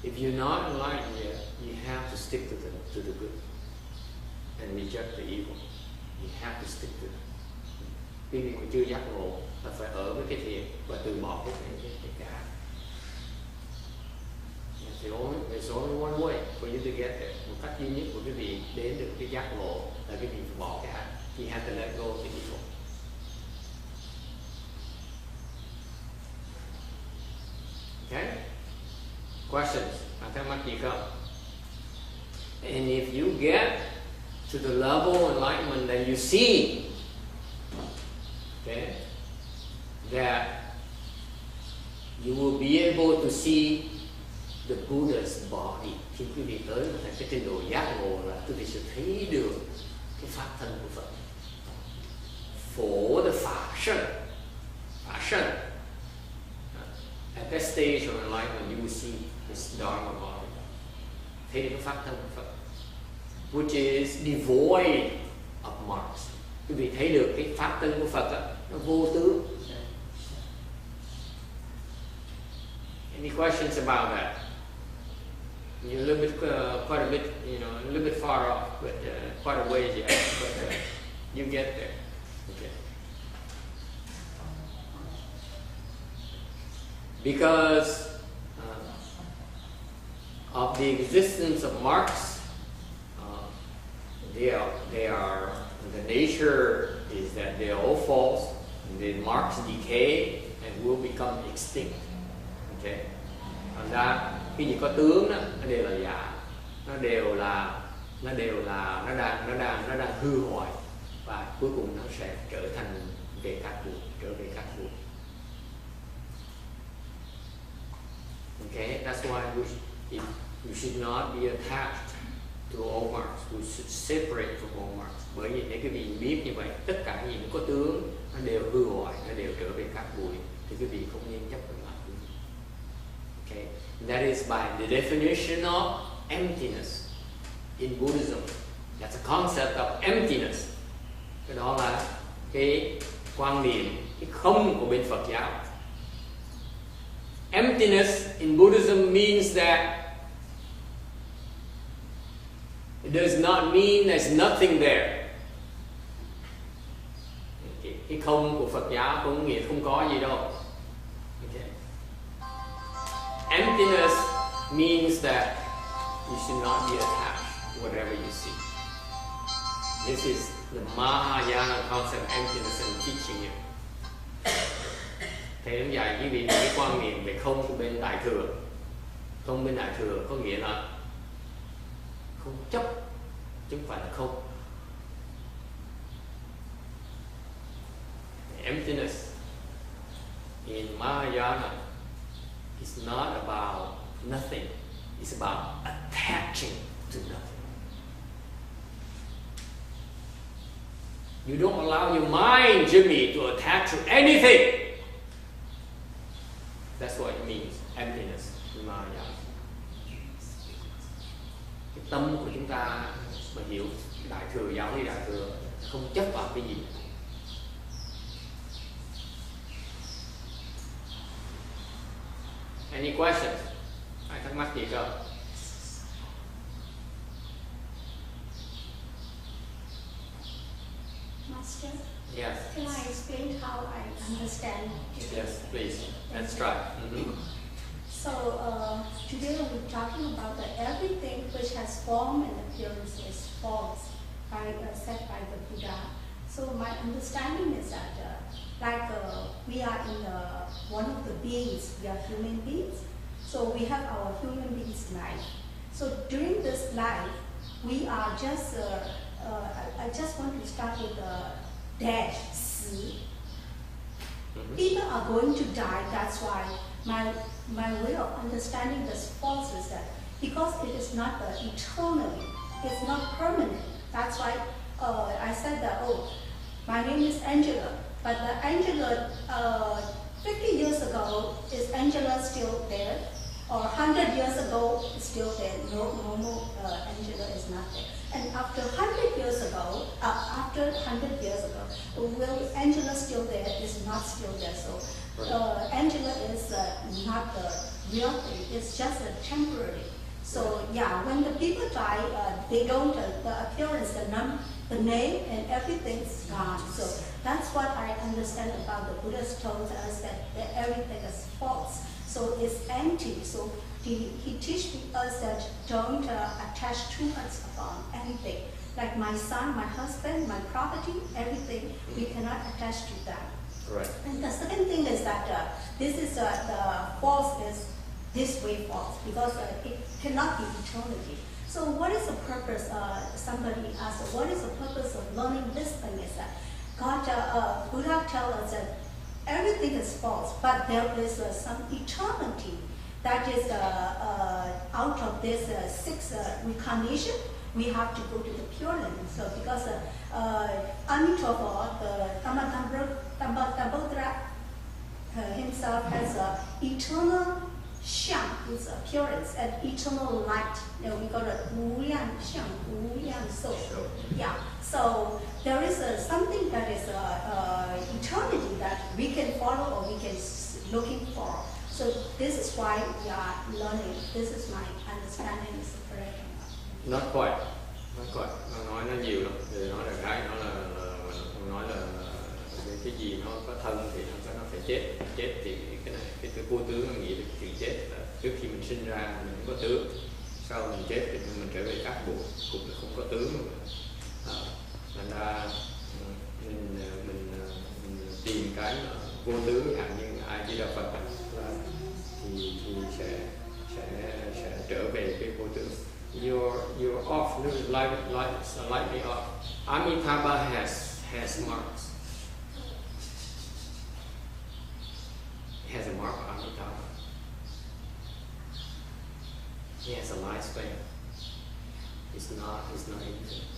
If you're not enlightened yet, you have to stick to the good and reject the evil. You have to stick to it. Khi mà chưa giác ngộ là phải ở với cái thiện và từ bỏ cái ác. There's only one way for you to get there. Một cách duy nhất của quý vị đến được cái giác ngộ là quý vị phải bỏ cái ác. You have to let go of the evil. Okay? Questions? Thắc mắc gì không? And if you get to the level of enlightenment that you see, okay, that you will be able to see the Buddha's body. Khi quý vị tới cái trình độ giác ngộ là quý vị sẽ thấy được cái pháp thân của Phật. For the Phả Sân. At that stage of enlightenment, you will see this Dharma body. Thấy được cái pháp thân của Phật, which is devoid of marks. Quý vị thấy được cái pháp thân của Phật đó, nó vô tướng. Any questions about that? You're a little bit, quite a bit, a little bit far off, but quite a ways yet. But you get there. Okay. Because of the existence of marks, they are. The nature is that they are all false. And the marks decay and will become extinct. Okay. Thành ra cái gì có tướng đó, nó đều là giả. nó đều là nó đang hư hoại, và cuối cùng nó sẽ trở thành về cát bụi, trở về cát bụi. Okay, that's why you should not be attached to all marks. We should separate from all marks. Bởi vì để quý vị biết như vậy, tất cả những có tướng nó đều hư hoại, nó đều trở về cát bụi, thì quý vị không nên chấp nhận lại. Okay, that is by the definition of emptiness in Buddhism. That's a concept of emptiness. Cái đó là cái quan niệm, cái không của bên Phật giáo. Emptiness in Buddhism means that it does not mean there's nothing there. Cái không của Phật giáo cũng nghĩa không có gì đâu. Okay. Emptiness means that you should not be attached to whatever you see. This is the Mahayana concept of emptiness and teaching you. Thầy cũng dạy quý vị cái quan niệm về không của bên Đại Thừa. Không bên Đại Thừa có nghĩa là không chấp, chứ không phải là không. Emptiness in Mahayana is not about nothing. It's about attaching to nothing. You don't allow your mind, Jimmy, to attach to anything. That's what it means, emptiness in Mahayana. Cái tâm của chúng ta mà hiểu Đại Thừa, giáo lý Đại Thừa, không chấp vào cái gì. Any questions? Ai thắc mắc gì không? Master, Yes. can I explain how I understand? Yes, please. Let's try. So today we're talking about that everything which has form and appearance is false, said by the Buddha. So my understanding is that we are in one of the beings, we are human beings. So we have our human beings life. So during this life, we are just, I just want to start with dash, 死. People are going to die, that's why my way of understanding this false is that because it is not eternally, it's not permanent. That's why I said that, my name is Angela, but the Angela, 50 years ago, is Angela still there? Or 100 years ago, is still there? No, Angela is not there. And after 100 years ago, will Angela still there? Is not still there. So Angela is not the real thing. It's just a temporary. So yeah, when the people die, they don't. The appearance, the name, and everything's gone. So that's what I understand about the Buddha's told us that everything is false. So it's empty. So he teaches us that don't attach too much upon anything. Like my son, my husband, my property, everything, we cannot attach to that. Right. And the second thing is that this is the false is this way false because it cannot be eternity. So what is the purpose? Somebody asked, what is the purpose of learning this thing? Is that God, Buddha tells us that everything is false, but there is some eternity that is out of this 6 reincarnation. We have to go to the Pure Land. So because Amitabha, the Tathagata himself has eternal xiang, his appearance, and eternal light. We call it 无量相,无量寿. Yeah. So there is something that is eternity that we can follow or we can looking for. So this is why we are learning. This is my understanding. Is correct. Not quite. Nó nói nó nhiều lắm. Thì nói là cái nói là cái gì nó có thân thì nó phải chết thì cái vô tướng nó nghĩ là chuyện chết là trước khi mình sinh ra mình không có tướng, sau mình chết thì mình trở về cát bụi, cũng là không có tướng nữa. Thành ra mình tìm cái vô tướng chẳng như ai chỉ đạo Phật thì sẽ trở về cái vô tướng. you're off, slightly off. Amitabha has marks. He has a mark on Amitabha. He has a lifespan. It's not infinite.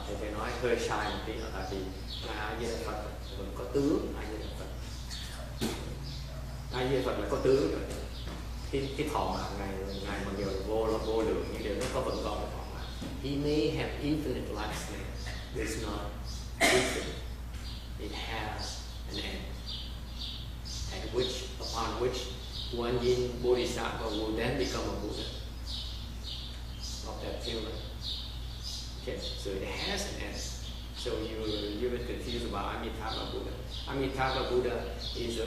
Thầy phải nói hơi sai một tí, tại vì A Di Đà Phật vẫn có tướng. A Di Đà Phật, A Di Đà Phật là có tướng rồi. Cái thọ mạng ngài mặc dù là vô lượng nhưng điều nó có vẫn còn thọ mạng. He may have infinite lifespan, but it's not infinite. It has an end, upon which one yin bodhisattva will then become a Buddha of that feeling. Okay, so it has an end. So you're confused about Amitabha Buddha. Amitabha Buddha is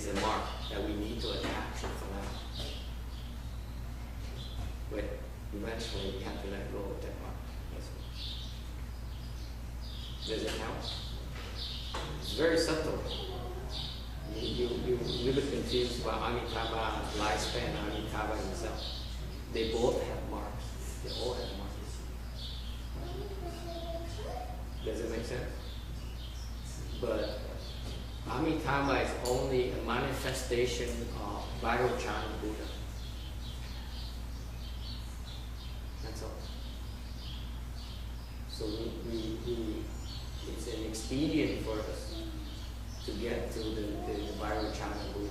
a mark that we need to attach for now. But eventually we have to let go of that mark. Does it help? It's very subtle. You get confused about Amitabha's lifespan and Amitabha himself. They both have marks. They all have marks. Does it make sense? But Amitabha is only a manifestation of Vajra Buddha. That's all. So it's an expedient for us to get to the Vajra Buddha.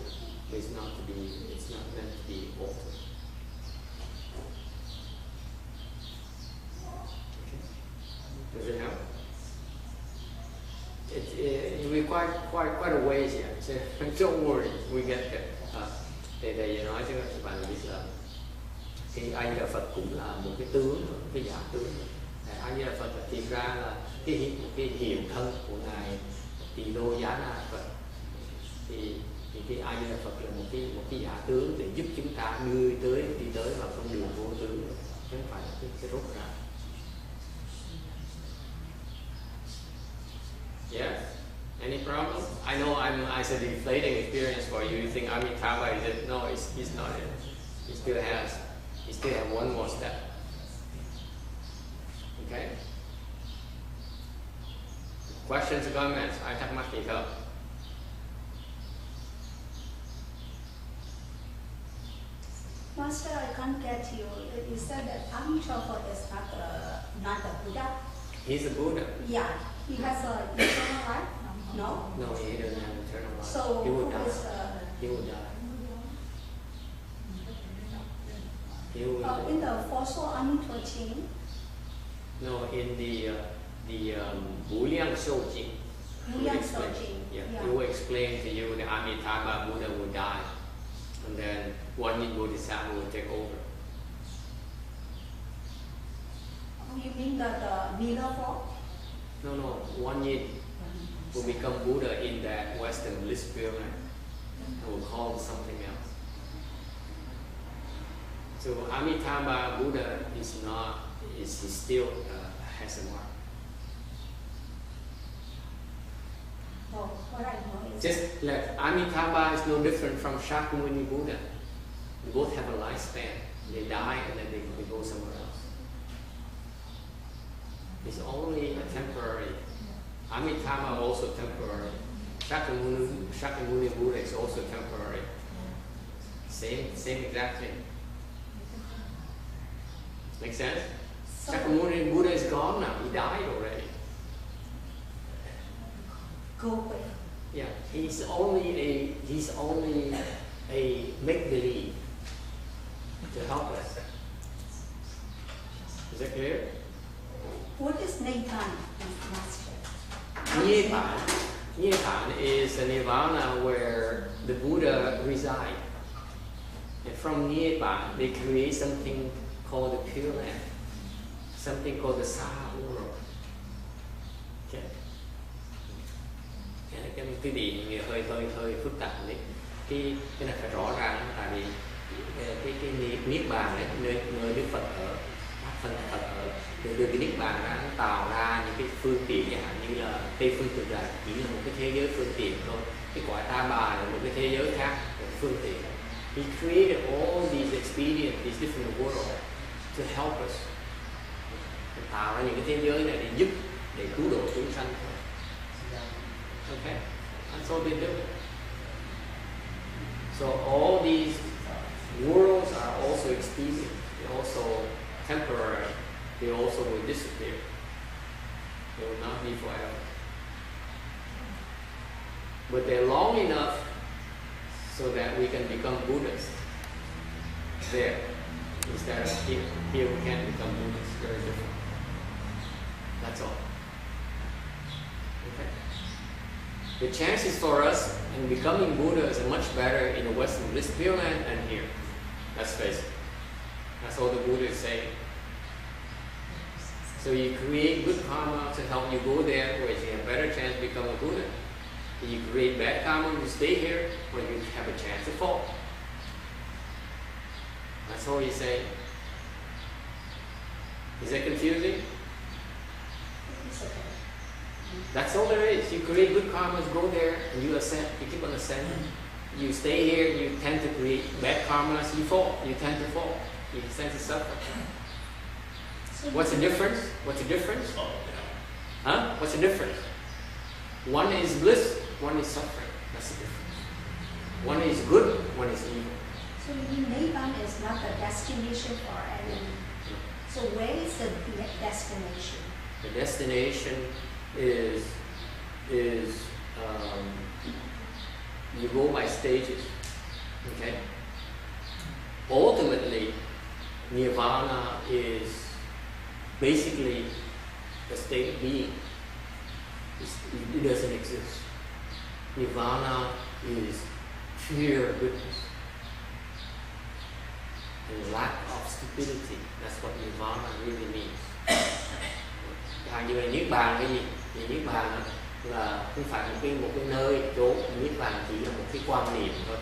But it's not meant to be altered. Okay. Does it help? We're quite a ways yet. So don't worry, we get there. Thầy nói cho các bạn biết là cái A Di Đà Phật cũng là một cái tướng, cái giả tướng. A Di Đà Phật là tìm ra là cái hiện thân của ngài Tỳ Lô Giá Na Phật. Thì cái A Di Đà Phật là một cái giả tướng để giúp chúng ta đi tới vào con đường vô tướng, chứ không phải là cái rốt ráo. Yes? Any problem? I know it's a deflating experience for you. You think Amitabha is it? No, he's not it. He still has one more step. Okay? Questions or comments? Ai thắc mắc gì không? Master, I can't get you. You said that Amitabha is not a Buddha. He's a Buddha. Yeah, he has a eternal life. No. No, he doesn't have eternal life. So he will who die. is? He will die. He will In the Fossil Amitabha chain. No, in the Wu Liang Shou Jing. Wu Liang Shou Jing. Yeah, Yeah. he will explain to you that Amitabha Buddha will die, and then one yin Bodhisattva will take over. You mean that the Mila form? No, one yin will become Buddha in that Western bliss spirit, and will call something else. So Amitabha Buddha he still has a mark. Oh, what I know is Just like Amitabha is no different from Shakyamuni Buddha. They both have a lifespan. They die and then they go somewhere else. It's only a temporary. Amitabha also temporary. Shakyamuni Buddha is also temporary. Same exact thing. Make sense? So- Shakyamuni Buddha is gone now. He died already. go away. Yeah, he's only a make-believe to help us. Is that clear? What is Nibbana, Master? Nibbana is a nirvana where the Buddha resides. And from Nibbana, they create something called the Pure Land, something called the Saha world. Okay. Cái điểm hơi phức tạp đấy. Cái này phải rõ ràng, tại vì cái niết bàn đấy, nơi Đức Phật ở, Phật ở, từ cái niết bàn ra nó tạo ra những cái phương tiện như là Tây phương cực lạc chỉ là một cái thế giới phương tiện thôi. Cái cõi Ta Bà là một cái thế giới khác, một phương tiện. He created all these experience these different worlds to help us. Tạo ra những cái thế giới này để giúp, để cứu độ chúng sanh thôi. Okay, that's all they do. So all these worlds are also expedient. They're also temporary. They also will disappear. They will not be forever. But they're long enough so that we can become Buddhists there instead of here. Here we can't become Buddhists. Very different. That's all. Okay. The chances for us in becoming Buddhas are much better in the Western Bliss Pure Land than here. Let's face it. That's all the Buddha is saying. So you create good karma to help you go there where you have a better chance to become a Buddha. You create bad karma to stay here where you have a chance to fall. That's all he's saying. Is that confusing? That's all there is. You create good karmas, go there, and you ascend. You keep on ascending. You stay here, you tend to create bad karmas, you fall. You tend to fall. You tend to suffer. What's the difference? What's the difference? Huh? What's the difference? One is bliss, one is suffering. That's the difference. One is good, one is evil. So you mean Nibbana is not the destination for anyone. So where is the destination? The destination is you go by stages. Okay. Ultimately, Nirvana is basically a state of being. It doesn't exist. Nirvana is pure goodness and lack of stupidity. That's what Nirvana really means. Như là Niết Bàn cái gì? Thì Niết Bàn là không phải một cái nơi chỗ. Niết Bàn chỉ là một cái quan niệm thôi.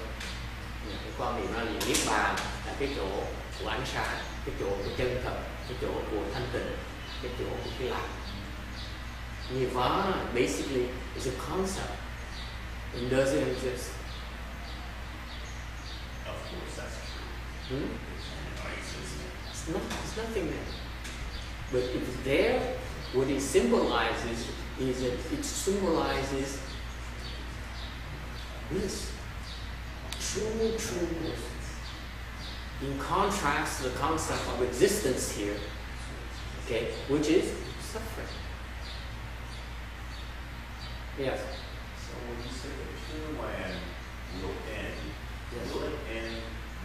Cái quan niệm là gì? Niết Bàn là cái chỗ của ánh sáng, cái chỗ của chân thật, cái chỗ của thanh tịnh, cái chỗ của cái lạc. Nirvana basically is a concept. It doesn't exist. Of course, that's true. It's nothing there. But if it's there, what it symbolizes is that it symbolizes bliss, true bliss. In contrast to the concept of existence here, okay, which is suffering. Yes. So when you say the Pure Land will end, will it end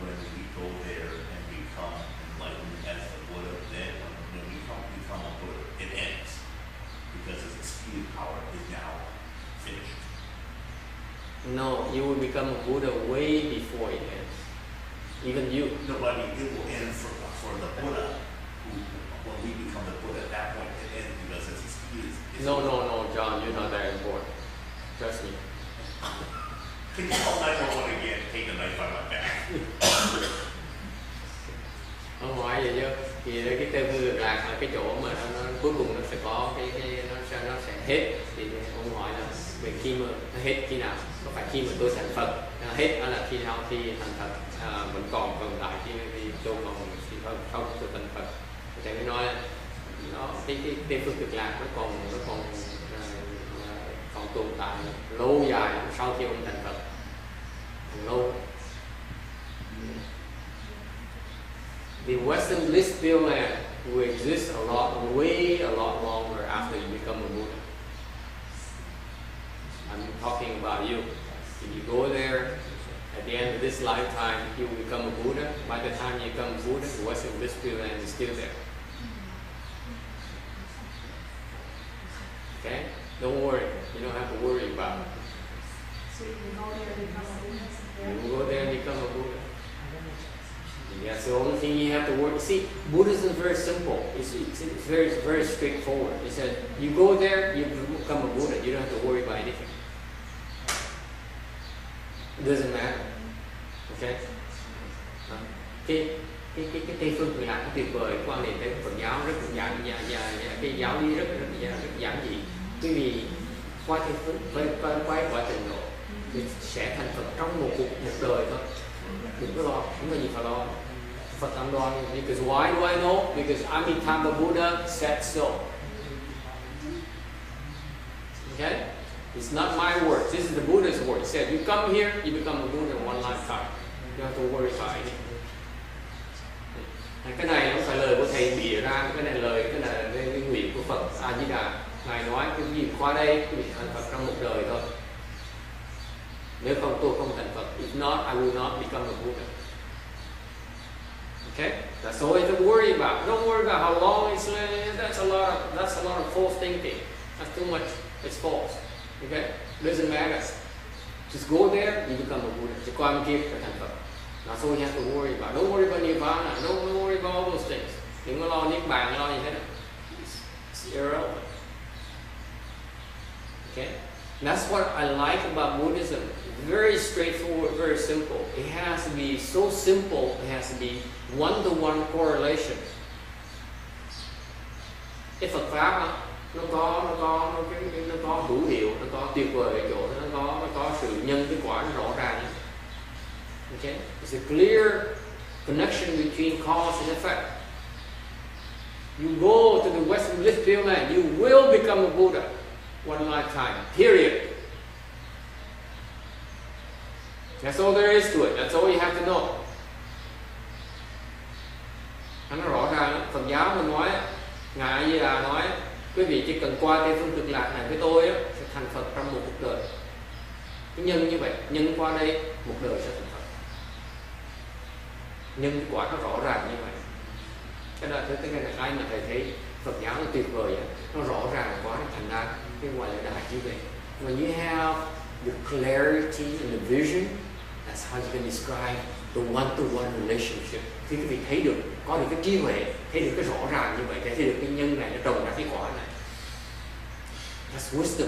when we go there and become enlightened as the Buddha? Then when we become a Buddha, it ends because its expedient power is now finished. No, you will become a Buddha way before it ends. Even you. No, but I mean, it will end for the Buddha. When we become the Buddha, at that point it ends because its expedient. No, John, you're not that important. Trust me. Can you call 911 again? Take the knife out of my back. Ông nói vậy chứ, thì cái tên hư lạc là cái chỗ mà nó cuối cùng nó sẽ có nó sẽ hết. Thì ông hỏi là về khi mà nó hết khi nào? Có phải khi mà tôi thành Phật hết đó là khi nào khi thành Phật vẫn còn tồn tại khi tôi còn không tôi thành Phật. Thì mới nói là nó cái phương cực lạc nó còn tồn tại lâu dài sau khi ông thành Phật, còn lâu. The Western Bliss Pure Land will exist a lot longer after you become a Buddha. I'm talking about you. If you go there, at the end of this lifetime, you will become a Buddha. By the time you become a Buddha, the Western Bliss Pure Land is still there. Okay? Don't worry. You don't have to worry about it. So you can go there and become a Buddha. You will go there and become a Buddha. That's the only thing you have to worry. See, Buddhism is very simple. It's very straightforward. It says you go there, you become a Buddha. You don't have to worry about anything. It doesn't matter. Okay? Cái Tây phương cực lạc nó tuyệt vời, quan niệm Tây Phật giáo rất cái giáo lý rất giản dị. Quý vị qua Tây phương qua trình độ thì sẽ thành Phật trong một đời thôi. Đừng có lo, không có gì phải lo. Phật cam đoan. Because why do I know? Because Amitabha Buddha said so. Okay? It's not my words. This is the Buddha's word. He said, you come here, you become a Buddha in one lifetime. You don't have to worry about it. Cái này không phải lời của thầy bịa ra, cái này là cái nguyện của Phật A Di Đà. Ngài nói cái gì qua đây, cái vị thành Phật trong một đời thôi. Nếu không tôi không thành Phật. If not, I will not become a Buddha. Okay, that's all you have to worry about. Don't worry about how long it's. That's a lot of false thinking. That's too much. It's false. Okay, doesn't matter. Just go there, you become a Buddha. Chỉ qua bên kia trở thành Phật. That's all you have to worry about. Don't worry about Nirvana. Don't worry about all those things. Đừng có lo niết bàn, lo gì hết. It's irrelevant. Okay, that's what I like about Buddhism. Very straightforward, very simple. It has to be so simple. It has to be one-to-one correlation. Cái Phật pháp nó có hữu hiệu, nó có tuyệt vời ở chỗ nó có sự nhân cái quả nó rõ ràng. Okay, it's a clear connection between cause and effect. You go to the Western Blissed Pure Land, you will become a Buddha one lifetime. Period. That's all there is to it. That's all you have to know. Nó rõ ràng. Phật giáo mình nói, Ngài A Di Đà nói, quý vị chỉ cần qua Tây phương cực lạc này với tôi á, sẽ thành Phật trong một cuộc đời. Cái nhân như vậy, nhân qua đây một đời sẽ thành Phật. Nhân cái quả nó rõ ràng như vậy. Cái đó cái này ai mà thầy thấy Phật giáo nó tuyệt vời á, nó rõ ràng quá thành ra cái gọi là đại trí tuệ. When you have the clarity and the vision, that's how you can describe the one-to-one relationship. Khi quý vị thấy được, có được cái trí huệ, thấy được cái rõ ràng như vậy, thấy được cái nhân này nó trồng ra cái quả này. That's wisdom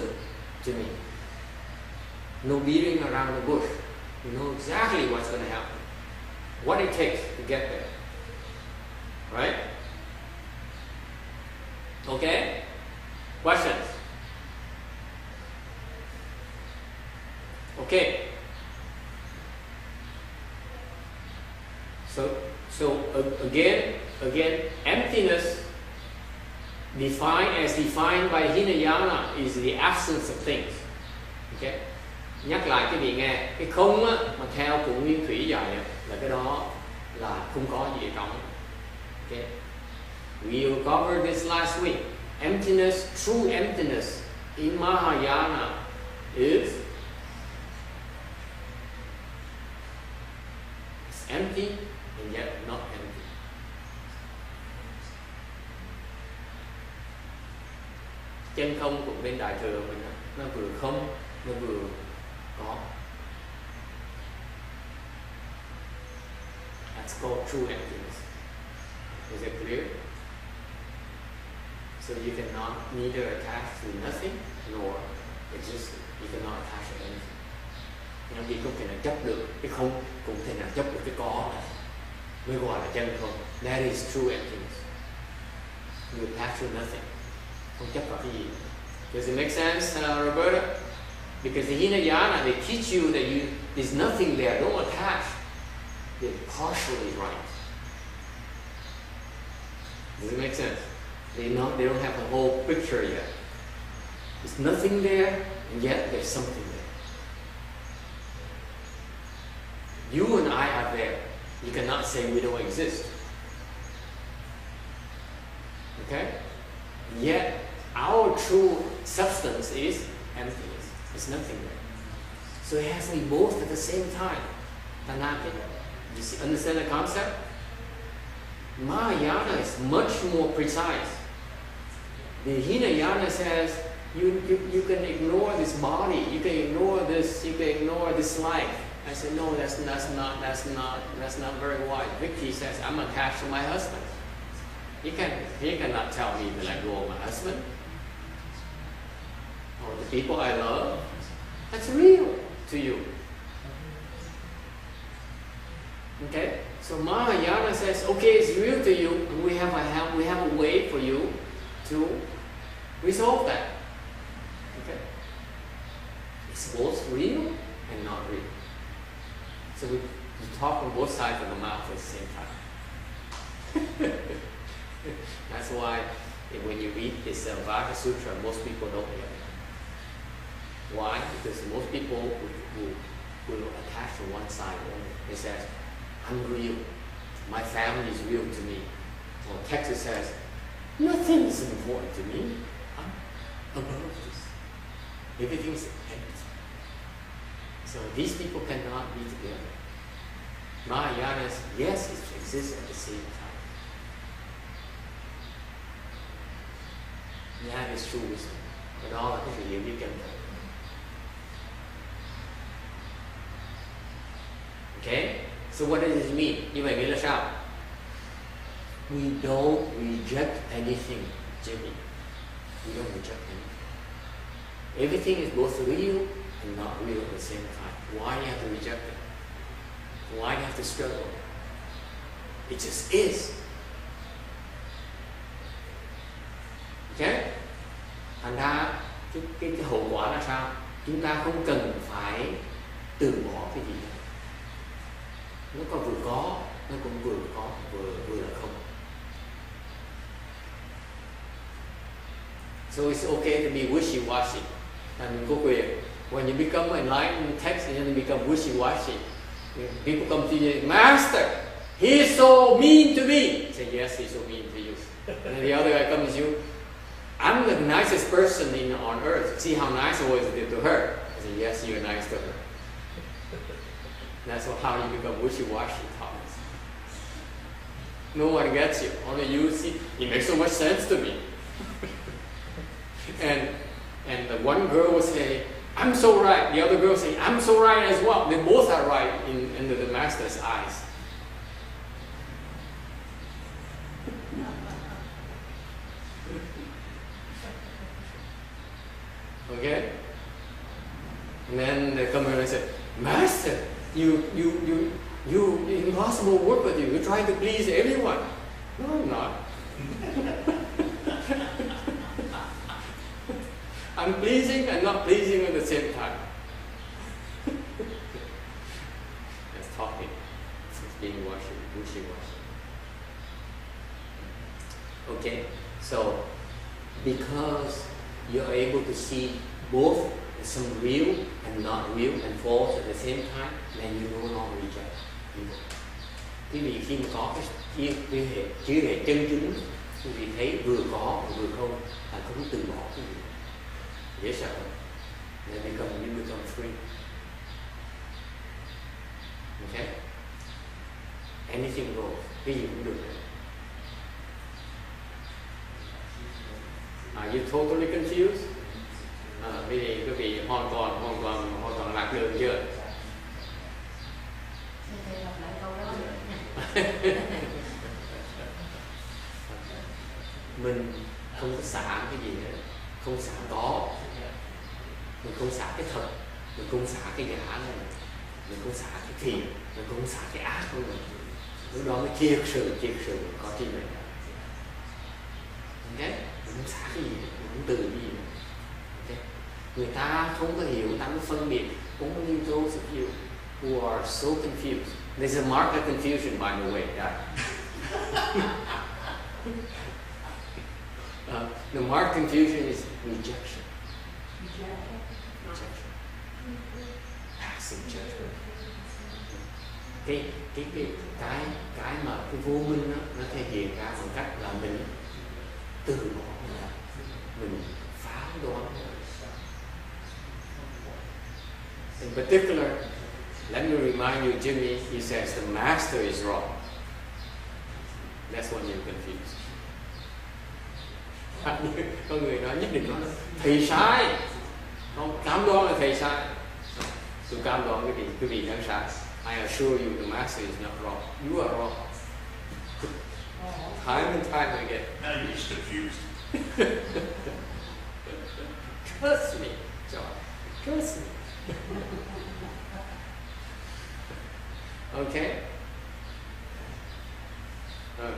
to me. No beating around the bush. You know exactly what's going to happen. What it takes to get there. Right? Okay? Questions? Okay. So again, emptiness as defined by Hinayana is the absence of things. Okay? Nhắc lại cái vị nghe, cái không á, mà theo của Nguyên Thủy dạy là cái đó là không có gì ở trong. Okay? We covered this last week. Emptiness, true emptiness in Mahayana is it's empty and yet not empty. Chân không của bên Đại Thừa mình nó vừa không, nó vừa có. That's called true emptiness. Is it clear? So you cannot neither attach to nothing nor exist. You cannot attach to anything. Nhân vì không thể nào chấp được cái không, cũng thể nào chấp được cái có này, mới gọi là chân không. That is true emptiness. You attach to nothing. Không chấp vào cái gì. Does it make sense, Roberta? Because the Hinayana, they teach you that there's nothing there. Don't attach. They're partially right. Does it make sense? They don't have the whole picture yet. There's nothing there, and yet there's something there. You and I are there. You cannot say we don't exist. Okay? Yet our true substance is emptiness. There's nothing there. So it has to be both at the same time. Tathagata. You understand the concept? Mahayana is much more precise. The Hinayana says you can ignore this body, you can ignore this, you can ignore this life. I said no, that's not very wise. Vicky says I'm attached to my husband. He cannot tell me to let go of my husband or the people I love. That's real to you. Okay. So Mahayana says, okay, it's real to you, and we have a way for you to resolve that. Okay? It's both real and not real. So we talk on both sides of the mouth at the same time. And when you read this Vajra Sutra, most people don't get it. Why? Because most people will attach to one side only. They say, I'm real. My family is real to me. Or Texas says, nothing is important to me. I'm above this. Everything is empty. So these people cannot be together. Mahayana, yes, it exists at the same time. That is true wisdom. Cái đó là cái sự hiểu biết chân thật. Okay? So what does this mean? Như vậy nghĩa là sao? We don't reject anything, Jimmy. We don't reject anything. Everything is both real and not real at the same time. Why do you have to reject it? Why do you have to struggle? It just is. Okay? Thành ra cái hậu quả là sao? Chúng ta không cần phải từ bỏ cái gì hết. Nó còn vừa có, nó cũng vừa có, vừa là không. So it's okay to be wishy-washy. Là mình có quyền. When you become enlightened text and you become wishy-washy, people come to you, Master, he is so mean to me. Say, yes, he's so mean to you. And then the other guy comes to you, I'm the nicest person on earth. See how nice I was to her. I say, yes, you're nice to her. That's how you become wishy-washy, Thomas. No one gets you. Only you see. It makes so much sense to me. and the one girl will say, I'm so right. The other girl will say, I'm so right as well. They both are right in the master's eyes. Okay? And then they come here and say, Master, you impossible work with you. You're trying to please everyone. No, I'm not. I'm pleasing and not pleasing at the same time. That's talking. It's being wishy-washy. Okay? So, because you're able to see both some real and not real and false at the same time, then you no longer reject evil. Quý vị khi mà có cái trí hệ chân chính, quý vị thấy vừa có và vừa không, là không từ bỏ cái gì. Dễ sợ. Then you become free. Okay? Anything goes. Cái gì cũng được. Are you totally confused? Quý vị hoàn toàn lạc đường chưa? Mình không có xả cái gì hết, không xả có, mình không xả cái thật, mình không xả cái giả này, mình không xả cái thiện, mình không xả cái ác của mình. Lúc đó mới thiệt sự có trí tuệ. Okay? Mình không xả cái gì, mình không từ cái gì. Okay? Người ta không có hiểu, người ta không phân biệt. Only those of you who are so confused. There's a mark of confusion, by the way. The mark of confusion is rejection. Rejection. Passive judgment. Cái mà cái vô minh đó, nó thể hiện ra bằng cách là mình từ bỏ mình phán đoán. In particular, let me remind you, Jimmy, he says the master is wrong. That's when you're confused. Có người nói nhất định nói thầy sai, không cám đoán là thầy sai. Tôi cám đoán quý vị đang sai. I assure you, the master is not wrong. You are wrong. Time and time again. Now you're just confused. Trust me, John. Trust me. Okay?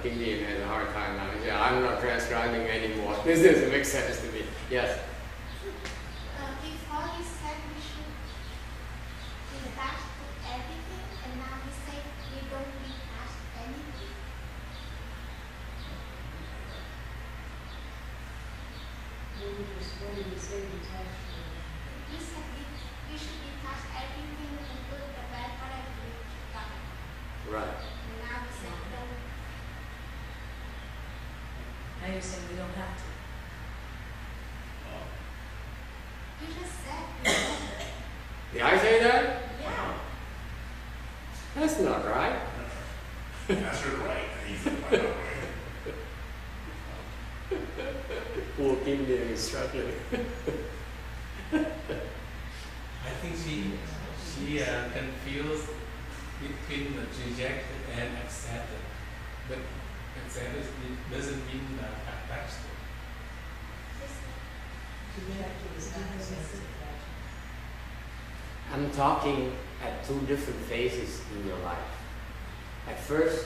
Kinh điển has a hard time now. Yeah, I'm not transcribing anymore. This doesn't make sense to me. Yes? Before you said we should be attached to everything, and now you say we don't be attached to anything. When did he say detached? He said we should detach everything, the good, the bad, whatever we got. Right. And now he said don't. Now you're saying we don't have to. You just said we don't. Did I say that? Yeah. That's not right. That's your right. He's by the way. Poor Kim Deal is struggling. I think she confused between the rejected and accepted. But accepted doesn't mean attached. Detached is not the same as detached. I'm talking at two different phases in your life. At first,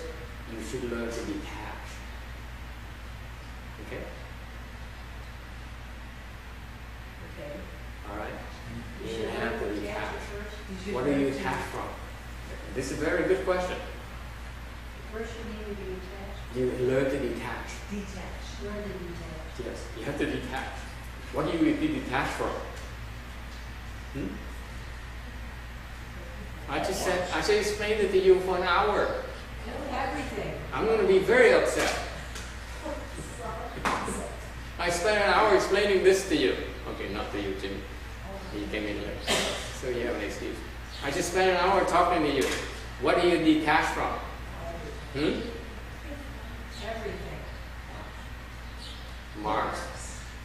you should learn to detach. Okay? Okay. All right? You You should have learn to to detach. detach it first. You should What do learn you to- detach from? This is a very good question. First you need to be detached. You learn to detach. Detach. Learn to detach. Yes, you have to detach. What do you detach from? I just explained it to you for an hour. Everything. I'm going to be very upset. I spent an hour explaining this to you. Okay, not to you, Jimmy. You came in late, so you have an excuse. I just spent an hour talking to you. What do you detach from? Everything. Marks.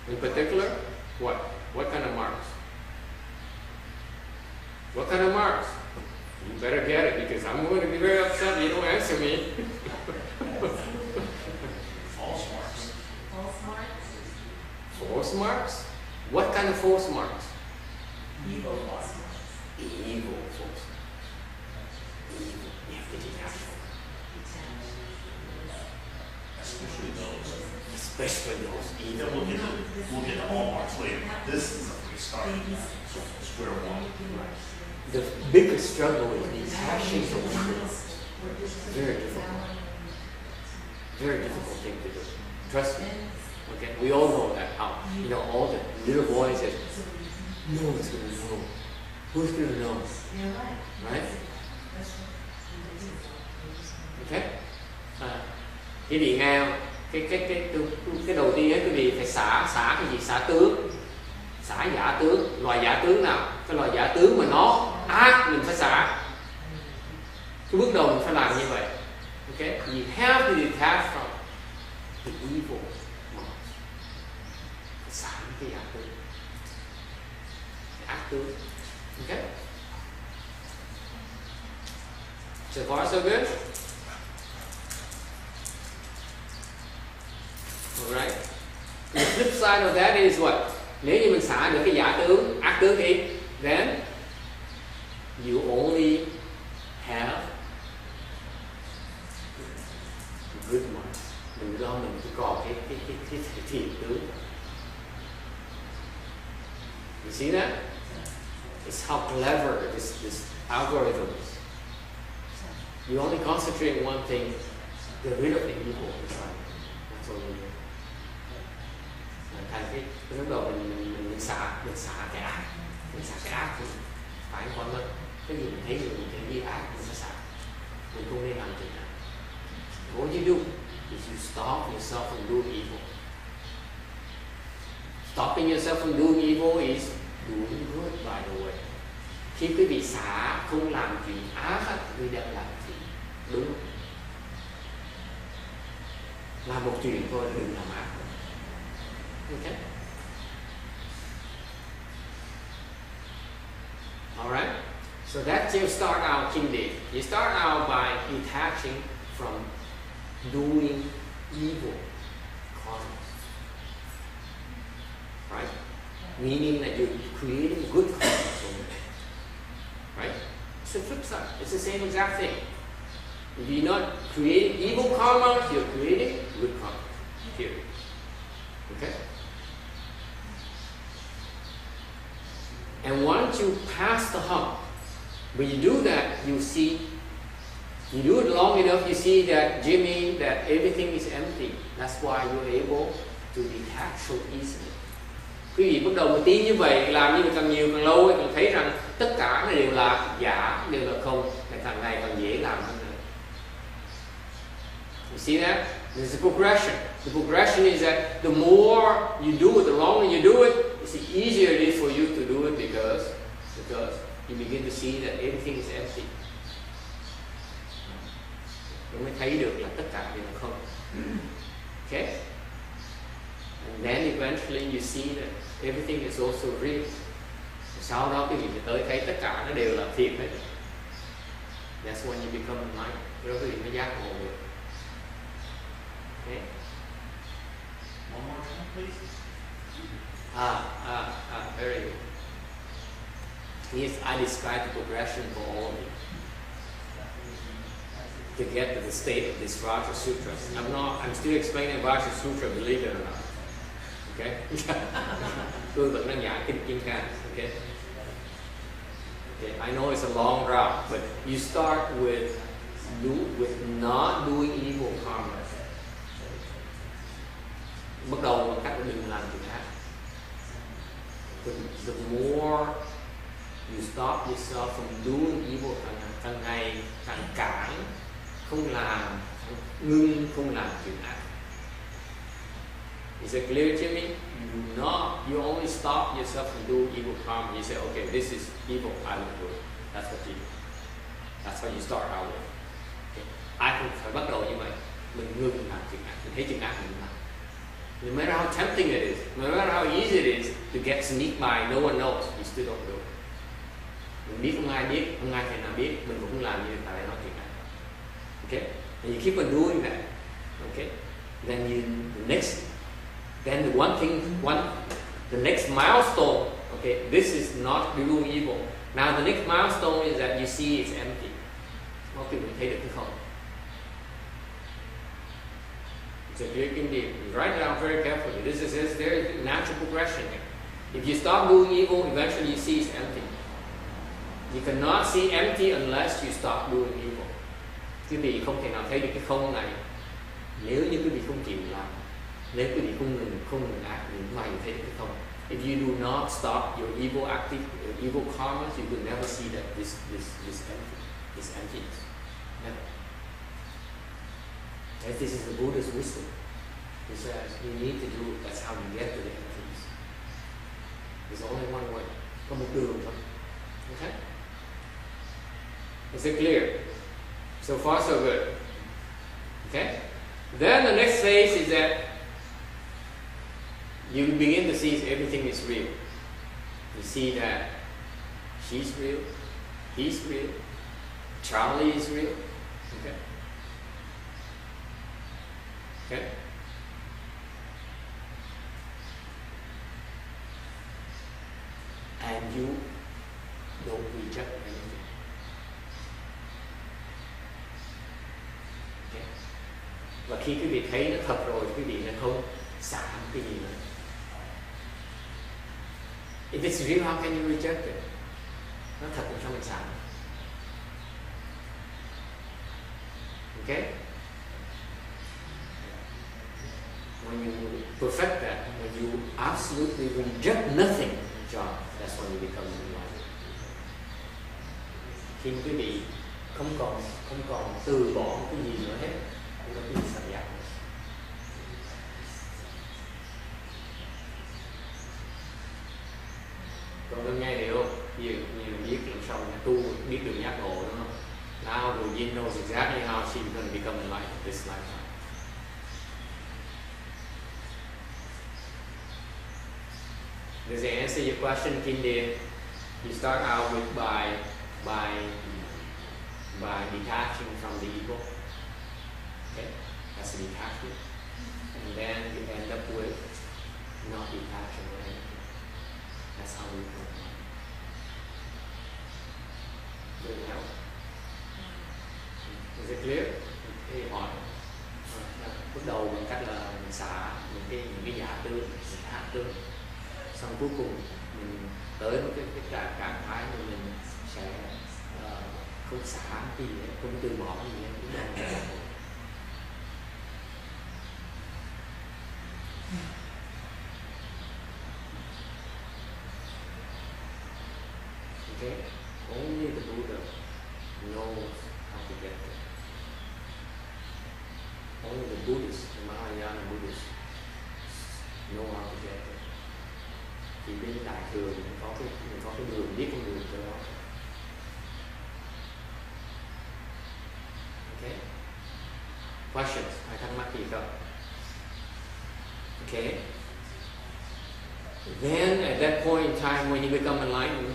In particular, what? What kind of marks? What kind of marks? You better get it because I'm going to be very upset if you don't answer me. False marks. False marks. False marks? What kind of false marks? Evil false marks. Evil false. Evil. You have to detach from. Especially those. Especially those Yeah, evil. we'll get the hallmarks later. This is a free start. Square one. The biggest struggle is detaching from evil. Very difficult. Very difficult thing to do. Trust me. Okay, we all know that. How all the little boys say, "No one's gonna know. Who's gonna know?" You're right. Right? That's what Okay. Quý vị nghe không? Cái đầu tiên ấy, quý vị phải xả cái gì? Xả tướng. Xả giả tướng. Loài giả tướng nào? Cái loài giả tướng mà nó ác mình phải xả. Cái bước đầu mình phải làm như vậy. Okay? You have to detach from the evil marks. Xả cái giả tướng. Cái ác tướng. Okay? So far so good? Alright. The flip side of that is what? Nếu như mình xả được cái giả tướng, ác tướng đi, then you only have good ones. Mình lo mình chỉ còn cái thiện tướng. You see that? It's how clever this algorithm is. You only concentrate on one thing, get rid of the evil inside. That's all you do. Thành cái lúc đầu mình xả cái ác, thì phải quan tâm cái gì mình thấy gì ác mình phải xả, mình không nên làm chuyện nào. What you do is you stop yourself from doing evil. Stopping yourself from doing evil is doing good, by the way. Khi quý vị xả không làm chuyện ác, quý vị đang làm chuyện đúng. Làm một chuyện thôi, đừng làm ác. Okay. All right. So that's your start out kingdom. You start out by detaching from doing evil karma. Right? Meaning that you're creating good karma. Right? It's the flip side. It's the same exact thing. If you're not creating evil karma, you're creating good karma. Period. Okay? And once you pass the hump, when you do that, you see, you do it long enough, you see that, Jimmy, that everything is empty. That's why you're able to detach so easily. Quý vị bắt đầu một tí như vậy, làm như vậy càng nhiều càng lâu càng thấy rằng tất cả nó đều là giả, đều là không, là càng ngày càng dễ làm hơn nữa. You see that? There's a progression. The progression is that the more you do it, the longer you do it, the easier it is for you to do it because you begin to see that everything is empty. Rồi mới thấy được là tất cả đều là không. Okay? And then eventually you see that everything is also real. Sau đó quý vị tới thấy tất cả nó đều là thiệt hết. That's when you become enlightened. Rồi quý vị mới giác ngộ được. Okay? One more time, please. Very good. Yes, I described the progression for all of you to get to the state of this Vajra Sutra. I'm still explaining Vajra Sutra, believe it or not. Okay? Tôi vẫn đang giảng kinh Kim Cang. Okay? Okay, I know it's a long route, but you start with not doing evil karma. Bắt đầu bằng cách đừng làm chuyện ác. The more you stop yourself from doing evil, càng ngày càng cản, không làm, ngưng không làm chuyện ác. Is it clear to me? You only stop yourself from doing evil karma. You say, okay, this is evil, I will do it. That's what you do. That's how you start out with. Okay. Ai cũng phải bắt đầu như vậy. Mình ngưng làm chuyện ác, mình thấy chuyện ác mình làm. No matter how tempting it is, no matter how easy it is to get sneaked by, no one knows, you still don't do it. Mình biết không ai thể nào biết, mình cũng không làm như tại nói chuyện ác. Okay? And you keep on doing that. Okay? Then the next milestone, okay, this is not doing evil. Now the next milestone is that you see it's empty. Có khi mình thấy được cái không? It's a clear indeed. Write it down very carefully. This is there is natural progression here. If you stop doing evil, eventually you see it's empty. You cannot see empty unless you stop doing evil. Quý vị không thể nào thấy được cái không này nếu như quý vị không chịu làm. Nếu quý vị không ngừng ác, đừng mày thấy được cái không. If you do not stop your evil karmas, you will never see that this emptiness. Never. And this is the Buddha's wisdom. He says you need to do it. That's how you get to the emptiness. There's only one way. Có một đường thôi. Okay? Is it clear? So far, so good. Okay? Then the next phase is that you begin to see everything is real. You see that she's real, he's real, Charlie is real. Okay? Okay? And you don't reject anything. Okay? Và khi quý vị thấy nó thật rồi, quý vị sẽ không xả cái gì nữa. If it's real, how can you reject it? Nó thật làm sao mình xả? Okay? When you perfect that, when you absolutely reject nothing, John, that's when you become enlightened. Khi quý vị không còn từ bỏ cái gì nữa hết, không có cái gì sạch giác. Còn hôm nay điều nhiều biết làm sao mà tu biết được giác ngộ, đúng không? Now the yin knows exactly how she's going to become enlightened this lifetime. Does it answer your question, Kindir? You start out with by detaching from the ego. Okay, that's a detachment, and then you end up with not detaching from anything. That's how we go. Does it help? Is it clear? Thì hỏi. Bắt đầu bằng cách là mình xả những cái giả tư, những ác tư. Xong cuối cùng mình tới một cái trạng thái mà mình sẽ không xả cái gì hết, không từ bỏ cái gì hết. Okay? Only the Buddha knows how to get there. Only the Buddhists, the Mahayana Buddhists know how to get there. Thì bên Đại thừa mình có cái đường, biết con đường cho đó. Okay? Questions? Ai thắc mắc gì không? Okay? Then at that point in time when you become enlightened,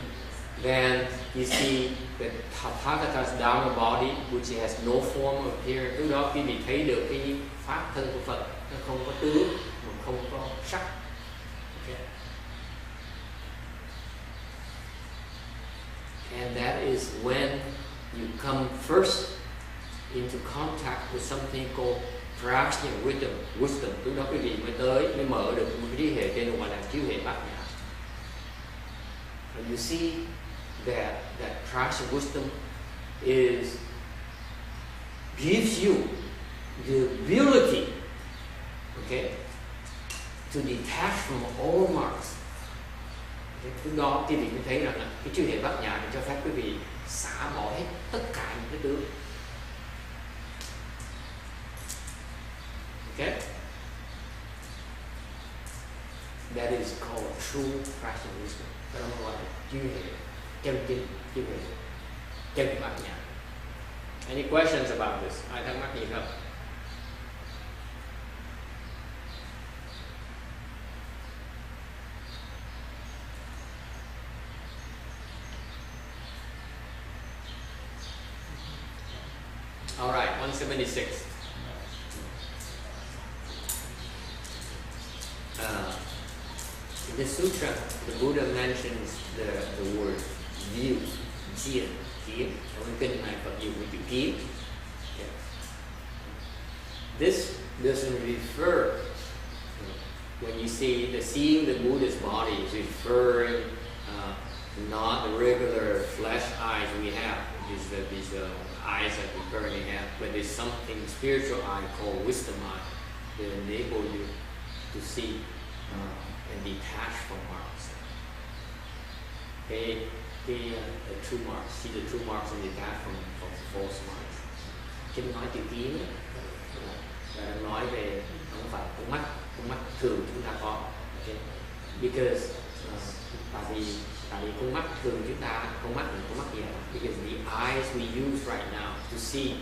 then you see the Tathagata's Dharma body which has no form of appearance. Lúc đó quý vị thấy được cái pháp thân của Phật, nó không có tướng, mà không có sắc. Okay. And that is when you come first into contact with something called prajna wisdom. Lúc đó quý vị mới mở được một cái trí hệ tên gọi là trí hệ bát nhã. And you see that prajna wisdom gives you the ability, okay, to detach from all marks. Lúc đó quý vị mới thấy rằng là cái trí hệ bát nhã cho phép quý vị xả bỏ hết tất cả những cái tướng. Okay? That is called true practical wisdom. Cái đó gọi là trí hệ, chân chính trí hệ, chân bát nhã. Any questions about this? Ai thắc mắc gì không? All right, 176. In the sutra, the Buddha mentions the word view, kiến. Trong kinh này Phật dùng cái chữ kiến. This doesn't refer, when you see seeing the Buddha's body is referring not the regular flesh eyes we have, these eyes that we currently have, but there's something spiritual eye called wisdom eye that enable you to see and detach from marks. The true marks, see the true marks and detach from false marks. Kinh nói chữ kiến là đang nói về không phải con mắt thường chúng ta có, okay? Because tại vì con mắt thường chúng ta, con mắt giả, because the eyes we use right now to see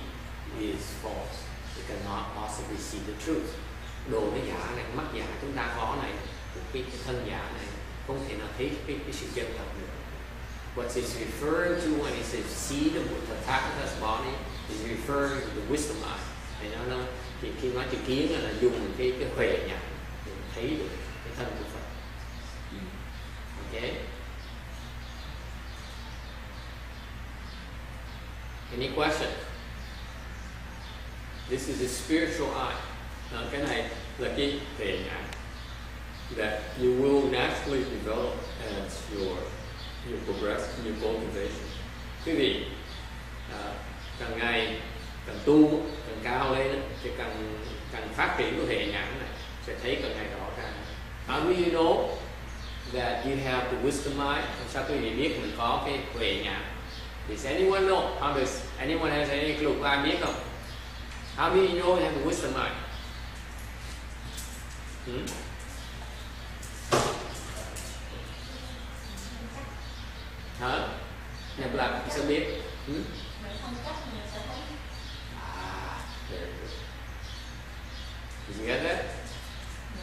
is false. We cannot possibly see the truth. Đồ nó giả này, con mắt giả chúng ta có này, cái thân giả này không thể nào thấy cái sự chân thật được. What it's referring to when it says see the Tathagata's body is referring to the wisdom eye. Thì nó thì khi nói chữ kiến là dùng cái huệ nhãn để thấy được cái thân của Phật. Okay. Any question? This is a spiritual eye. Cái này là cái huệ nhãn that you will naturally develop as your progress in your cultivation. Quý vị càng ngày càng tu, càng cao lên thì càng phát triển của hệ nhãn này sẽ thấy càng ngày rõ ràng. How do you know that you have the wisdom eye? Sao quý vị biết mình có cái huệ nhãn? Does anyone know? How does anyone has any clue? Ai biết không? How do you know you have the wisdom eye? Hả? Nhập lại sao biết? Very good. Did you get that?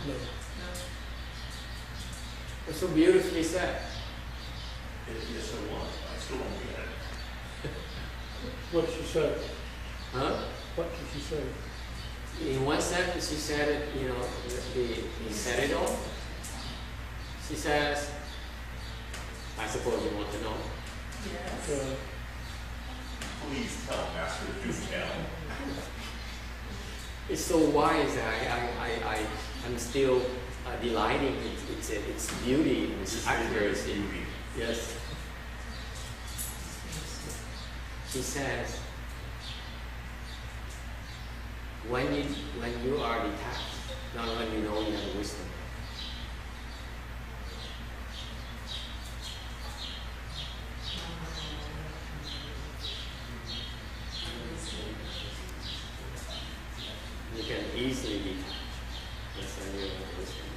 No. It's so beautifully said. Yes, I was. I still don't get it. What did she say? Huh? What did she say? In one sentence, she said it, you know, he said it all. She says, I suppose you want to know. Yes. Please tell, Master, do tell. It's so wise that I'm still delighting its beauty and its accuracy. Beauty. Yes. She says, when you are detached, not when you know you have wisdom. You can easily detach. That's the real wisdom.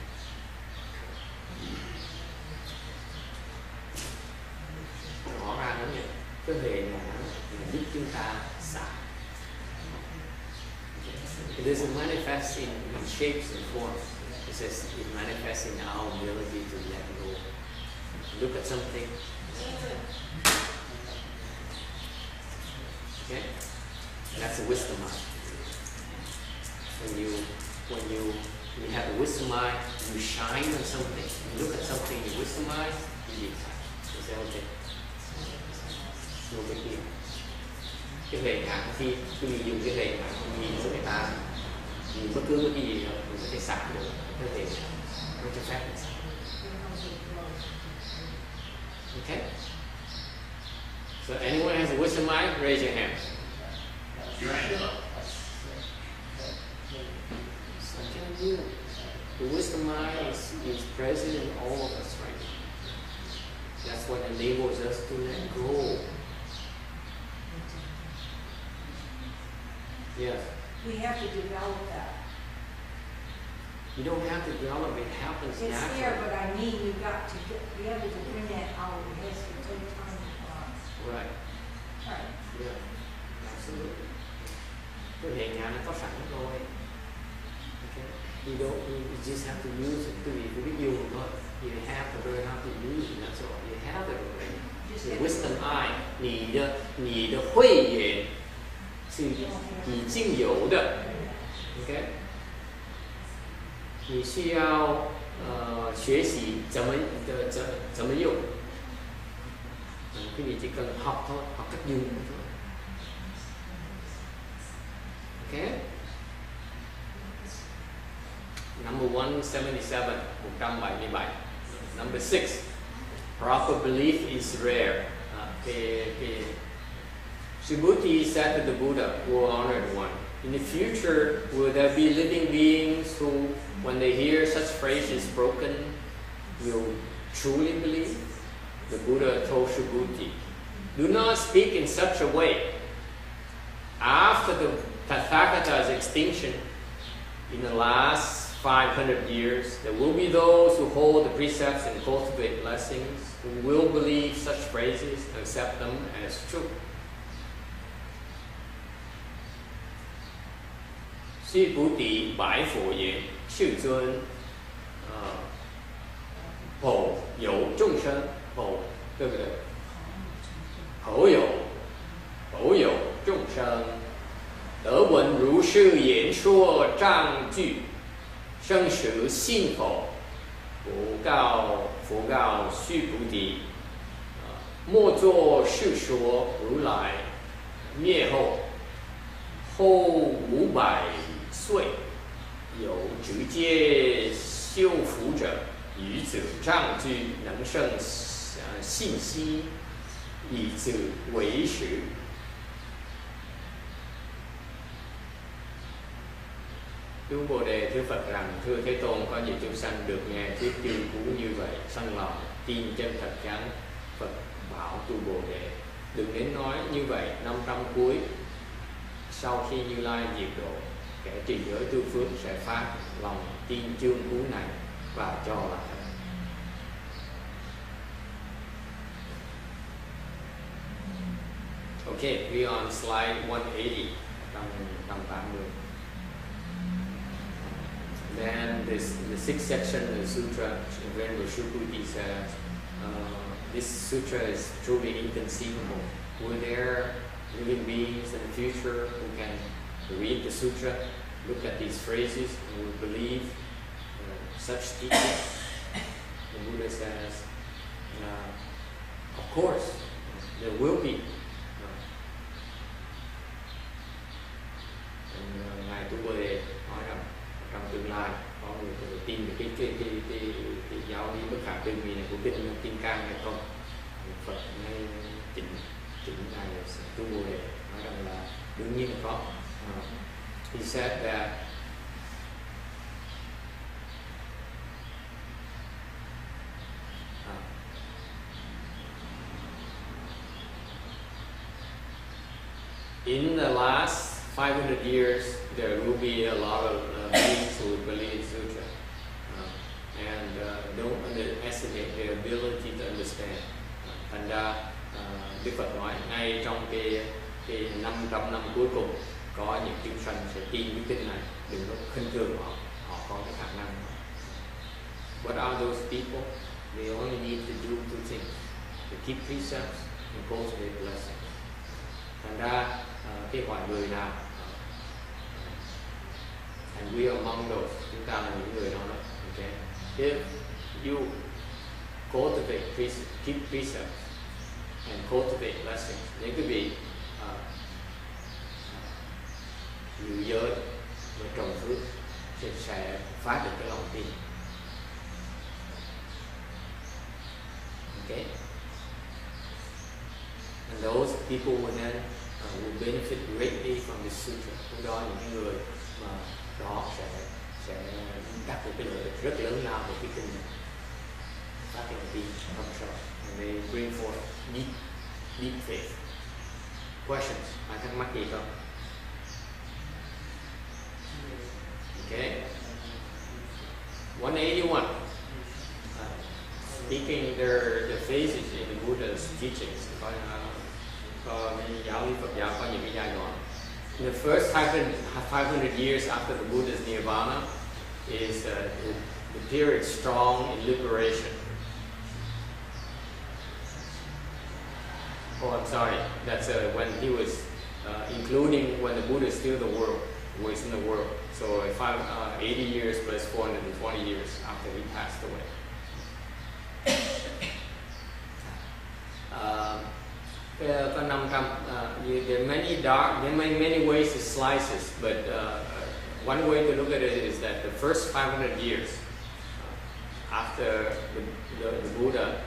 Rõ ràng lắm nhỉ? Cái hệ ngã là giúp chúng ta xả. It doesn't manifest in shapes and forms. It says it manifests in our ability to let go. Look at something. Okay? That's a wisdom mind. When you have a wisdom mind, you shine on something. You look at something in wisdom mind, you detach. You say, okay, no big deal. Cái hệ ngã khi mình dùng cái hệ ngã nhìn cho người ta, nhìn bất cứ cái gì đó, mình có thể xả được cái hệ ngã, nó cho phép mình xả. Okay? So anyone has a wisdom mind, raise your hand. The wisdom mind is present in all of us right now. That's what enables us to let go. Yes. We have to develop that. You don't have to develop it, happens It's naturally. there, but I mean, you've got to be able to bring that out. It has to take time. Right. Right. Yeah. Absolutely. Cái hệ ngã nó có sẵn rồi. Okay. You just have to use it. Quý vị cứ biết dùng thôi. You have to learn how to use it. That's all. You have it already. The wisdom eye, 你的慧眼是已经有的。Okay. 你需要学习怎麼用。Quý vị chỉ cần học thôi, học cách dùng thôi. Okay. Number 177, 177. Number 6, proper belief is rare. Subhuti said to the Buddha, who honored one, in the future, will there be living beings who, when they hear such phrases broken, will truly believe? The Buddha told Subhuti, do not speak in such a way. After the Tathagata's extinction, in the last 500 years, there will be those who hold the precepts and cultivate blessings, who will believe such phrases and accept them as true. Sư Bố Tỳ bái Phổ言,世尊否有众生否，对不对？否有众生，得闻如是言说章句，生实信否？佛告须菩提，莫作是说如来灭后500岁，有直接修福者，以此章句能生信息，以此为实。Đức Bồ Đề thưa Phật rằng, thưa Thế Tôn, có nhiều chúng sanh được nghe thuyết chương cú như vậy, sanh lòng tin chân thật chắn. Phật bảo tu Bồ Đề, đừng đến nói như vậy. 500 cuối sau khi Như Lai diệt độ, kẻ trì giới tu phước sẽ phát lòng tin chương cú này và cho là thật. Okay, we are on slide 180, 180. Then the sixth section of the sutra, Vajra Sutra says, this sutra is truly inconceivable. Were there living beings in the future who can read the sutra, look at these phrases, and would believe such teaching? The Buddha says, of course, there will be. Ngài Tu Bồ Đề nói rằng trong tương lai có người có thể tin được cái giáo lý bất khả tư nghị này của kinh Kim Cang hay không? Phật ngay chỉnh ngài Tu Bồ Đề nói rằng là đương nhiên là có. He said that in the last 500 years, there will be a lot of beings who believe Sutra and don't underestimate their ability to understand. Thành ra Đức Phật nói ngay trong cái 500 năm cuối cùng có những chúng sanh sẽ tin cái kinh này, đừng có khinh thường họ, họ có cái khả năng. What are those people? They only need to do two things: to keep precepts and cultivate blessings. Thành ra cái loại người nào, and we are among those, chúng ta là những người đó. Okay? If you cultivate precepts, keep precepts and cultivate blessings, những cái vị giữ giới và trồng phước sẽ phá được cái lòng tin. Okay? And those people will then will benefit greatly from this sutra. Lúc đó những người mà đó sẽ đạt được cái lợi ích rất lớn lao về cái kinh này. Phát lòng tin trong sâu. And they bring forth deep faith. Questions? Ai thắc mắc gì không? Okay. 181. Speaking the phases in the Buddha's teachings. Có giáo lý Phật giáo có những cái giai đoạn. The first 500 years after the Buddha's Nirvana is the period strong in liberation. Oh, I'm sorry. That's when he was including when the Buddha is still was in the world. So 80 years plus 420 years after he passed away. Có 500. There are many ways to slice this, but one way to look at it is that the first 500 years after the Buddha,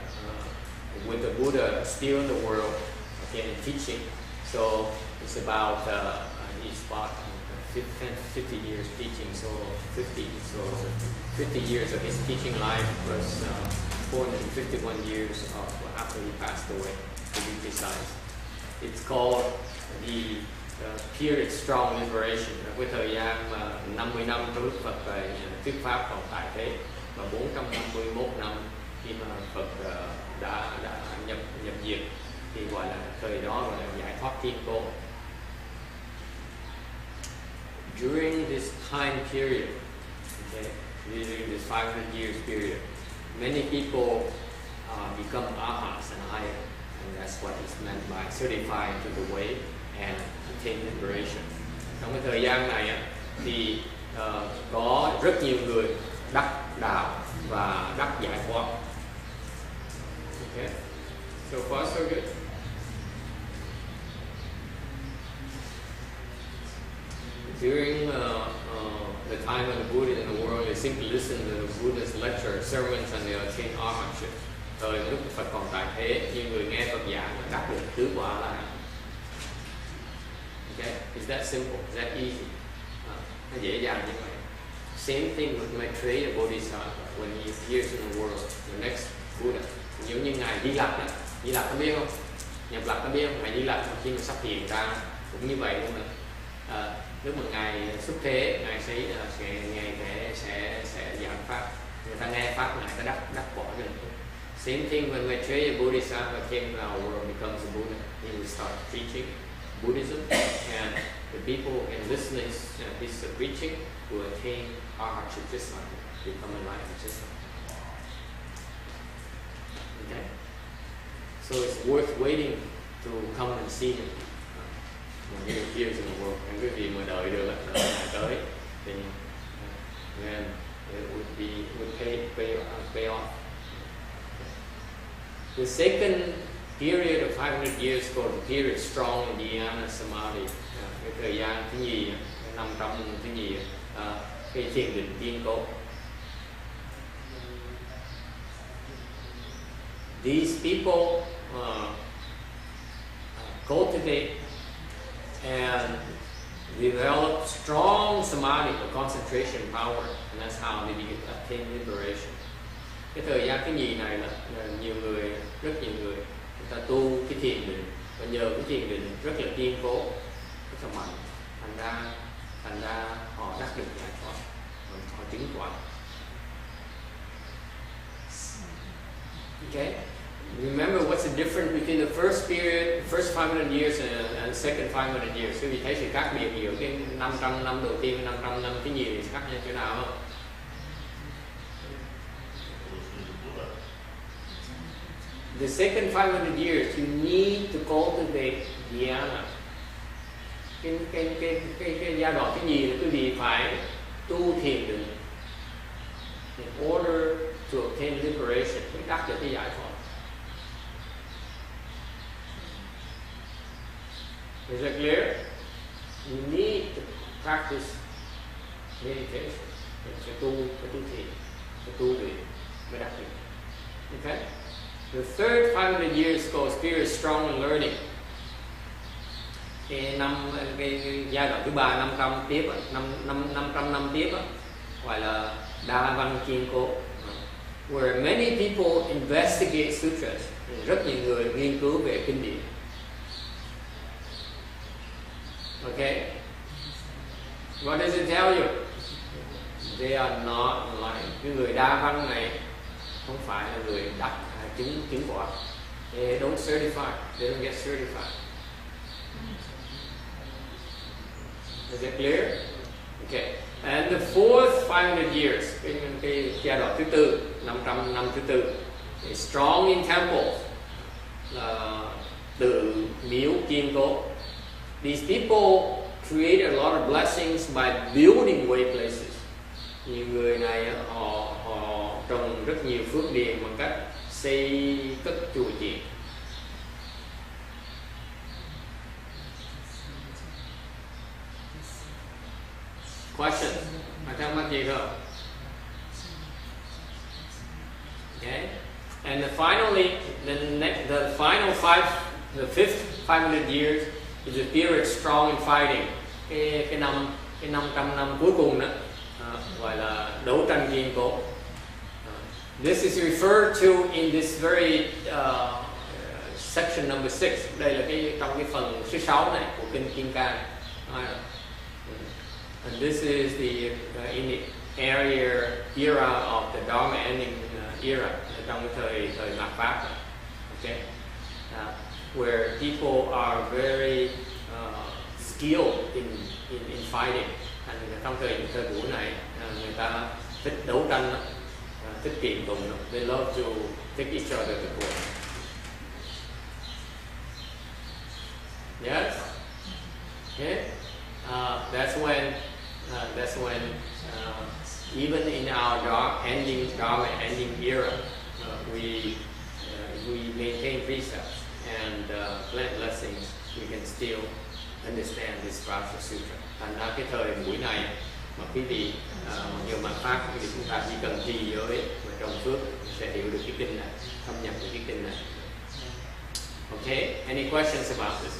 with the Buddha still in the world, again teaching, so it's about he's about 50 years teaching, so 50 years of his teaching life plus 451 years of after he passed away, to be precise. It's called the period strong liberation. Cái thời gian mà 50 năm trong lúc Phật thuyết pháp còn tại thế, và 451 năm khi mà Phật đã nhập diệt, thì gọi là thời đó gọi là giải thoát thiên cố. During this time period, okay, during this 500 years period, many people become arhats and higher, and that's what is meant by certifying to the way and attain liberation. Trong cái thời gian này thì có rất nhiều người đắc đạo và đắc giải thoát. Okay, so far so good. During the time when the Buddha in the world, they simply listen to the Buddha's lecture, sermons, and they attain arhatship. Rồi lúc Phật còn tại thế, nhiều người nghe Phật giảng và đắc được tứ quả lại. Okay, is that simple? Is that easy? Nó dễ dàng như vậy. Same thing with Maitreya Bodhisattva when he appears in the world, the next Buddha. Giống như ngài Di Lặc đó, Di Lặc có biết không? Nhập Lặc có biết không? Ngài Di Lặc khi mà sắp hiện ra cũng như vậy luôn nữa. Lúc mà ngài xuất thế, ngài sẽ giảng pháp, người ta nghe pháp ngài ta đắc bỏ được. Same thing when Maitreya Bodhisattva came to our world, becomes a Buddha, he will start preaching Buddhism, and the people in listening his preaching will attain arhatship just like it, become enlightened just like it. Okay, so it's worth waiting to come and see him. When he appears in the world, and quý vị mà đợi được ngài tới thì then it would pay off. The second period of 500 years called the period strong in dhyana samadhi. Cái thời gian thứ nhì, 500 thứ nhì, cái thiền định kiên cố. These people cultivate and develop strong samadhi or concentration power, and that's how they attain liberation. Cái thời gian thứ nhì này là rất nhiều người ta tu cái thiền định, và nhờ cái thiền định rất là kiên cố, rất là mạnh, thành ra thành ra họ đắc được giải thoát, họ chứng quả. Okay? Remember what's the difference between the first period, first 500 years and second 500 years? Quý vị thấy sự khác biệt giữa cái 500 năm đầu tiên và 500 năm cái nhiều khác nhau chỗ nào không? The second 500 years, you need to cultivate dhyana. Cái giai đoạn cái gì là quý vị phải tu thiền định in order to obtain liberation, mới đắc được cái giải thoát. Is that clear? You need to practice meditation. Phải tu thiền, phải tu luyện mới đắc được. Okay? The third 500 years called spirit strong and learning. Cái giai đoạn thứ ba 500 tiếp, 500 năm tiếp gọi là đa văn kiên cố, where many people investigate sutras. Rất nhiều người nghiên cứu về kinh điển. Okay? What does it tell you? They are not like cái người đa văn này không phải là người đắc chứng quả. They don't certify. They don't get certified. Is it clear? Okay. And the fourth 500 years, cái giai đoạn thứ tư, 500 năm thứ tư, is strong in temples, là tự miếu kiên cố. These people create a lot of blessings by building way places. Nhiều người này họ trồng rất nhiều phước điền bằng cách xây cất chùa chiền. Question? Ai thắc mắc gì không? Okay. And finally, the fifth 500 years is a period strong in fighting. Cái 500 năm cuối cùng đó gọi là đấu tranh kiên cố. This is referred to in this very section number 6. Đây là trong cái phần số 6 này của kinh Kim Cang. And this is in the era of the Dharma ending era, trong cái thời mạt Pháp. Okay, where people are very skilled in fighting. And trong thời buổi này người ta thích đấu tranh, thích kiện tụng. They love to take each other to court. Yes. Okay. That's when even in our Dharma ending era, we maintain precepts and plant blessings. We can still understand this Vajra Sutra. Thành ra cái thời buổi này mà quý vị nhiều mặt pháp thì chúng ta chỉ cần trì giới và trồng phước sẽ hiểu được cái kinh này, thâm nhập được cái kinh này. Okay, any questions about this?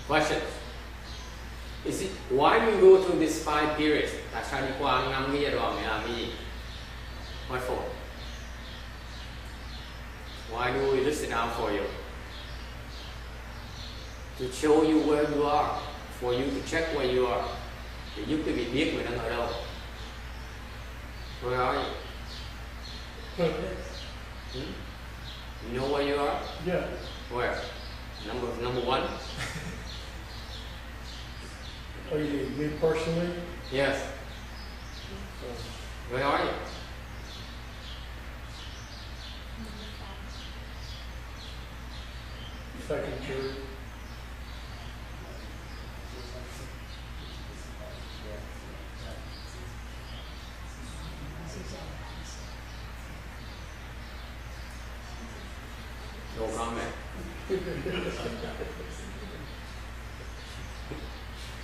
Question? Is it why do we go through this 5 periods? Tại sao đi qua 5 cái giai đoạn này làm cái gì? What for? Why do we list it out for you? To show you where you are, for you to check where you are. Để giúp quý vị biết mình đang ở đâu. Where are you? You know where you are? Yeah. Where? Number 1? Oh, you mean me personally? Yes. Where are you? Second period. No comment.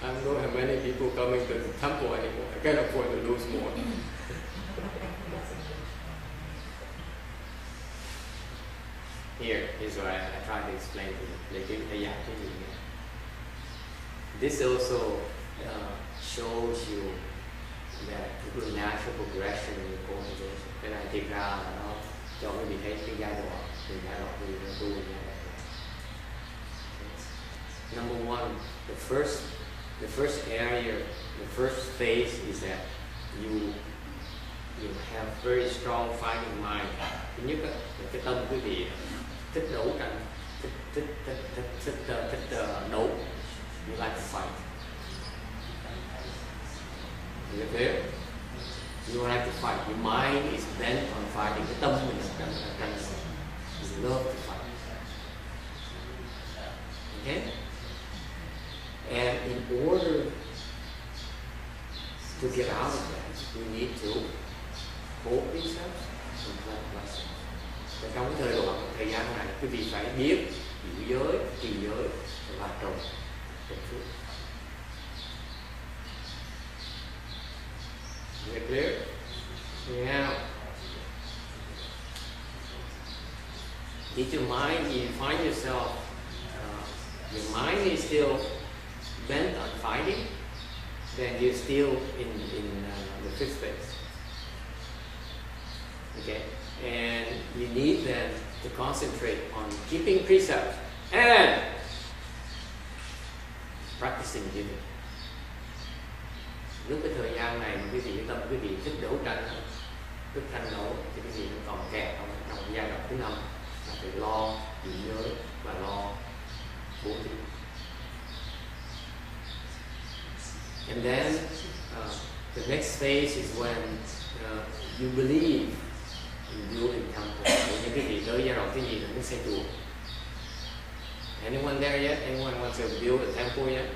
I don't have many people coming to the temple anymore. I can't afford to lose more. Here's what I try to explain to you. This also shows you that the natural progression in the cultivation. Cái này thực ra là nó cho quý vị thấy cái giai đoạn từ giai đoạn tu đến tu giai đoạn. Number one, the first area, the first phase is that you have very strong fighting mind. Thứ nhất là cái tâm quý vị thích đấu tranh, thích đấu. You like to fight. Is it clear? You like to fight. Your mind is bent on fighting. Cái tâm mình là tranh. You love to fight. Okay? And in order to get out of that, you need to hold precepts and plant blessings. Và trong cái thời gian này, quý vị phải biết giữ giới, trì giới và trồng phước. Is it clear? Now, if your mind, you find yourself, your mind is still bent on fighting, then you're still in the fifth phase. Okay, and you need then to concentrate on keeping precepts and practicing giving. Lúc cái thời gian này mà quý vị tâm quý vị thích đấu tranh, thích tranh đấu thì quý vị vẫn còn kẹt trong giai đoạn thứ 5 là phải lo giữ giới và lo bố thí. And then the next phase is when you believe in building temple. Những cái gì tới giai đoạn thứ gì là muốn xây chùa. Anyone there yet? Anyone wants to build a temple yet?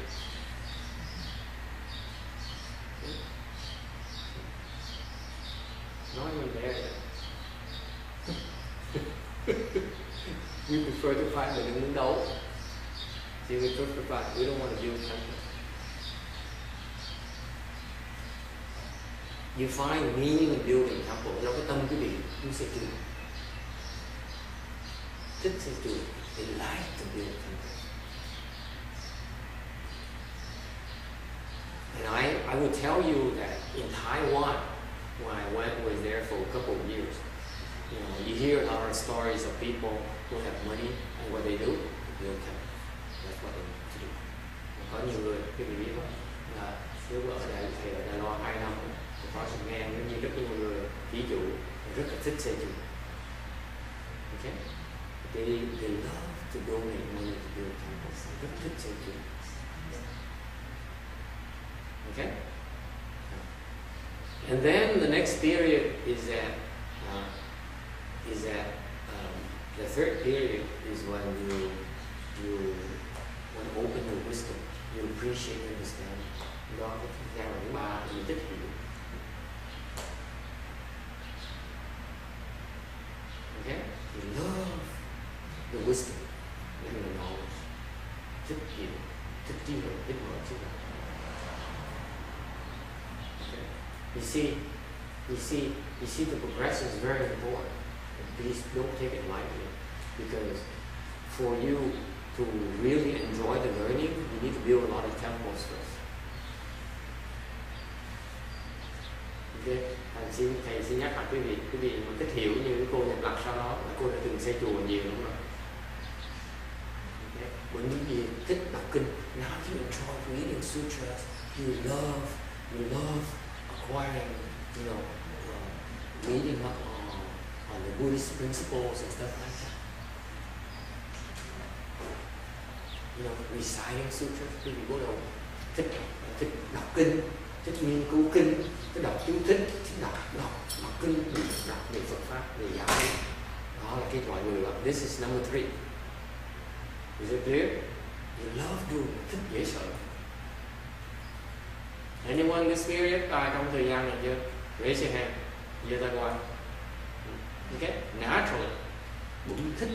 Not even there yet. We prefer to fight, mình đừng muốn đấu. See, we prefer to fight. We don't want to build a temple. You find meaning in building temple. Do cái tâm quý vị muốn xây chùa, thích xây chùa. They like to build temple. And I would tell you that in Taiwan, when I was there for a couple of years, you hear a lot of stories of people who have money and what they do, build temple. That's what they need to do. Có nhiều người, quý vị biết không, là nếu ở đây thầy ở Đài Loan 2 năm, có nghe như rất nhiều người ví dụ rất là thích xây chùa. Okay? They love to donate money to build temples. Rất thích xây chùa. Okay? And then the next period is that the third period is when you open your wisdom, you appreciate and understand. Đó cái giai đoạn thứ 3 thì thích hiểu. Okay? You love the wisdom, the knowledge. Thích hiểu, thích trí huệ, thích mở trí huệ. Okay? You see the progression is very important. Please don't take it lightly, because for you to really enjoy the learning, you need to build a lot of temples first. Okay? Thầy xin nhắc lại quý vị mà thích hiểu như cô Nhật Lạc sau đó là cô đã từng xây chùa nhiều lắm rồi. Okay? Bởi những gì thích đọc kinh, now you enjoy reading sutras, you love acquiring, reading up on the Buddhist principles and stuff like that. Reciting sutras, quý vị bắt đầu thích đọc kinh, thích nghiên cứu kinh, thích đọc chú thích, thích đọc kinh, đọc về Phật pháp, về giáo lý. Đó là cái loại người đó. This is number 3. Is it clear? You love doing, thích dễ sợ. Anyone in this period trong thời gian này chưa? Raise your hand. Giơ tay qua. Okay? Naturally. Bụng thích.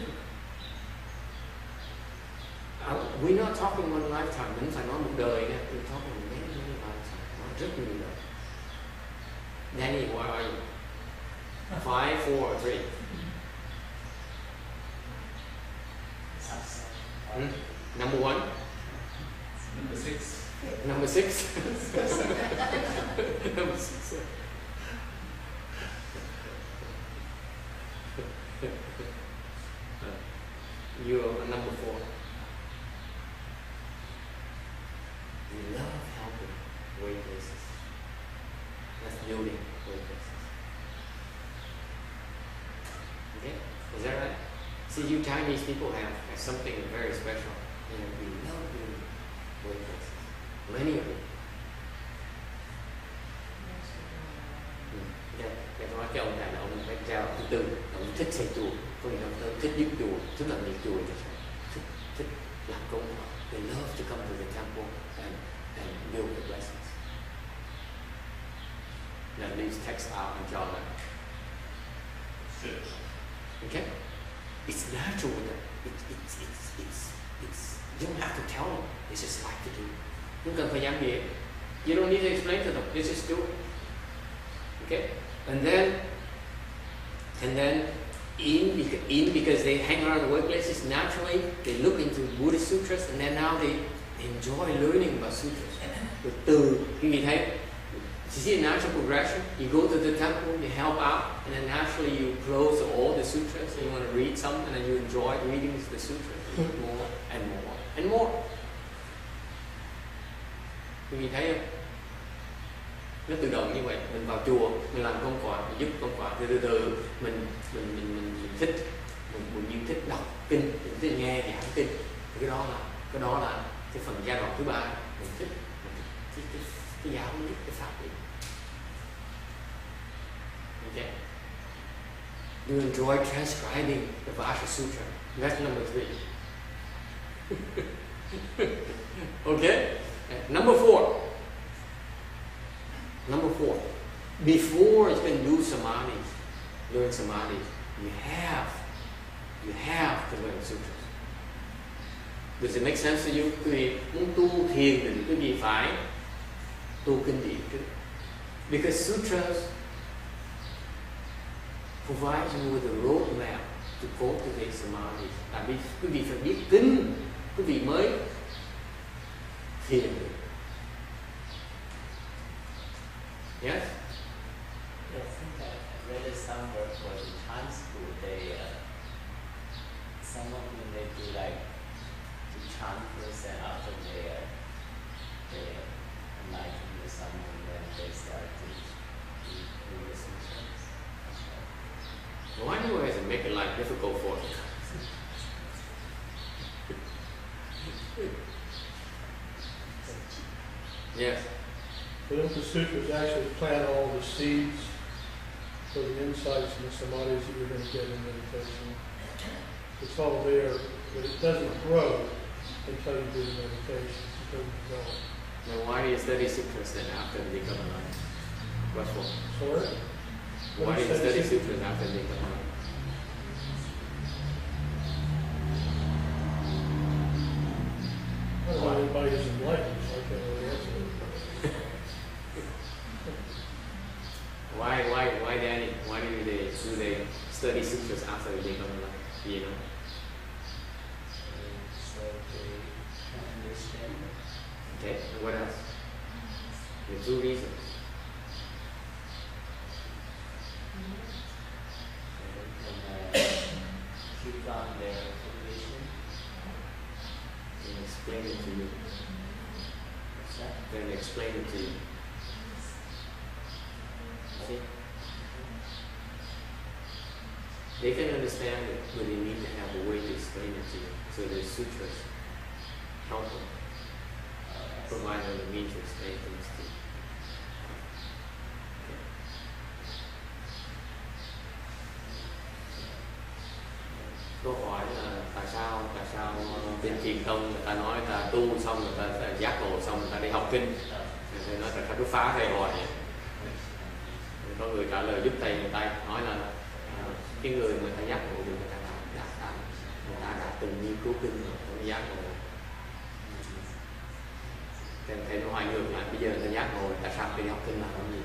We're not talking one lifetime. Mình phải nói một đời nha. We're talking many lifetimes. Nói rất nhiều đời. Danny, where are you? 5, 4, or 3? Number 1? Number 6. Number 6? Number 6. You're number 4. You love helping way places. That's building way places. Okay? Is that right? See, you Chinese people have something very special. You know, we love building way places. Many of you. Cái nói cho ông này là ông phải trao thứ tư, ông thích xây chùa, có nghĩa là ông thích giúp chùa, tức là đi chùa thích làm công. They love to come to the temple and build the blessings. Now these texts out and John. Okay, it's natural with them. It's you don't have to tell them. They just like to do. Không cần phải giảng dạy. You don't need to explain to them. They just do it. Okay. And then because they hang around the workplaces, naturally they look into Buddhist sutras, and then now they enjoy learning about sutras. Từ khi nhìn thấy, you see a natural progression. You go to the temple, you help out, and then naturally you close all the sutras, and you want to read some, and then you enjoy reading the sutras more and more and more. You nhìn thấy không? Nó tự động như vậy. Mình vào chùa, mình làm công quả, mình giúp công quả, từ từ mình thích, mình thích đọc kinh, mình thích nghe giảng kinh. Cái đó là cái phần giai đoạn thứ 3. Mình thích cái giáo lý, cái pháp lý. Okay. You enjoy transcribing the Vajra Sutra. That's number 3. Okay. Number 4. Number 4, before you can do samadhi, learn samadhi, you have to learn sutras. Does it make sense to you? Quý vị muốn tu thiền thì quý vị phải tu kinh điển trước. Because sutras provide you with a roadmap to cultivate samadhi. Tại vì quý vị phải biết kinh, quý vị mới thiền được. Yes? Yeah, I think I read somewhere for the Chan school, some of them they do like to chant first and after they enlighten to someone, then they start to do the sutras. Why do you always make it life difficult for you? Yes. But the sutras actually plant all the seeds for the insights and the samadhis that you're going to get in meditation. It's all there, but it doesn't grow until you do the meditation. It doesn't develop. Then why do you study sutras then after they become alive? What for? Sorry? Why do you study sutras after they become alive? I don't know anybody who's enlightened, so I can't really answer it. Why Danny? Why do they study sutras after they become alive? Do you know? So they can understand. Okay, and what else? The 2 reasons. And keep on their cultivation. And explain it to you. What's that? Then explain it to you. See? They can understand it, but they need to have a way to explain it to you. So the sutras help them, provide them the means to explain things to you. Câu hỏi là tại sao bên truyền tông người ta nói người ta tu xong người ta giác ngộ xong người ta đi học kinh, người ta nói tại sao cứ phá thầy hoài vậy? Có người trả lời giúp thầy người ta nói là cái người mà ta giác ngộ được người ta đã từng nghiên cứu kinh rồi mới giác ngộ. Thầy nói hoài ngược lại, bây giờ người ta giác ngộ tại sao phải đi học kinh làm gì?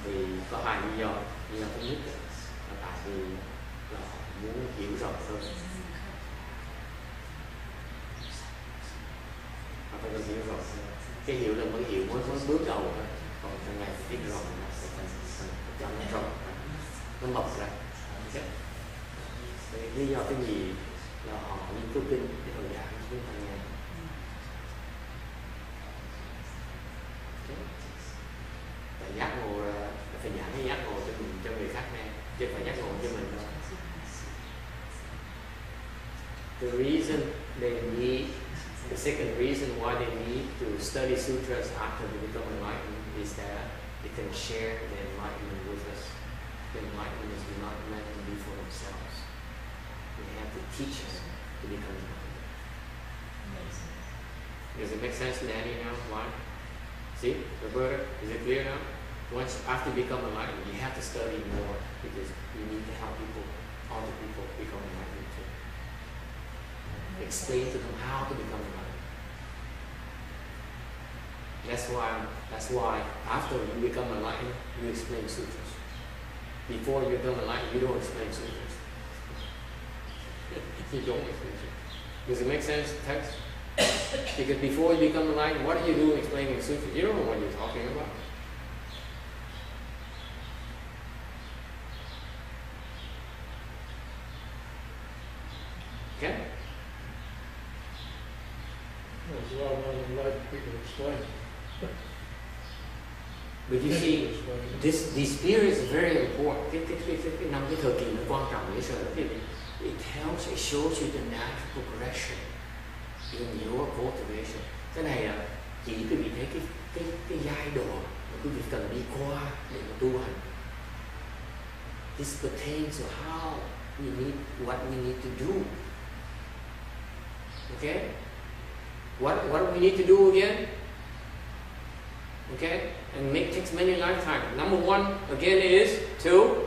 Vì có 2 lý do. Lý do thứ nhất là tại vì là họ muốn hiểu rõ hơn. Họ phải hiểu rõ hơn. Cái hiểu là mới hiểu mới bước đầu thôi. Còn trong ngày biết rõ nó sẽ cho nó rộng, nó mọc ra. Okay. Lý do thứ nhì là câu kinh để Phật giảng chúng ta nghe. Tại giác ngộ là phải giảng cái giác ngộ cho mình, cho người khác nghe, chứ phải giác ngộ cho mình thôi. The reason they need, the second reason why they need to study sutras after they become enlightened is that they can share the enlightenment with us. The enlightenment is not meant to be for themselves. They have to teach us to become enlightened. Does it make sense, Danny, now? Why? See, Roberta, is it clear now? Once after you become enlightened, you have to study more because you need to help people, other people become enlightened too. Explain to them how to become enlightened. That's why after you become enlightened, you explain sutras. Before you become enlightened, you don't explain sutras. You don't explain sutras. Does it make sense, text? Because before you become enlightened, what are you doing explaining sutras? You don't know what you're talking about. Okay? There's a lot of unenlightened people explain. But you see, this period is very important. Cái năm cái thời kỳ nó quan trọng để sợ cái it helps, it shows you the natural progression in your cultivation. Cái này là chỉ quý vị thấy cái giai đoạn mà quý vị cần đi qua để mà tu hành. This pertains to how we need, what we need to do. Okay? What do we need to do again? Okay? And it takes many lifetimes. Number one, again, is to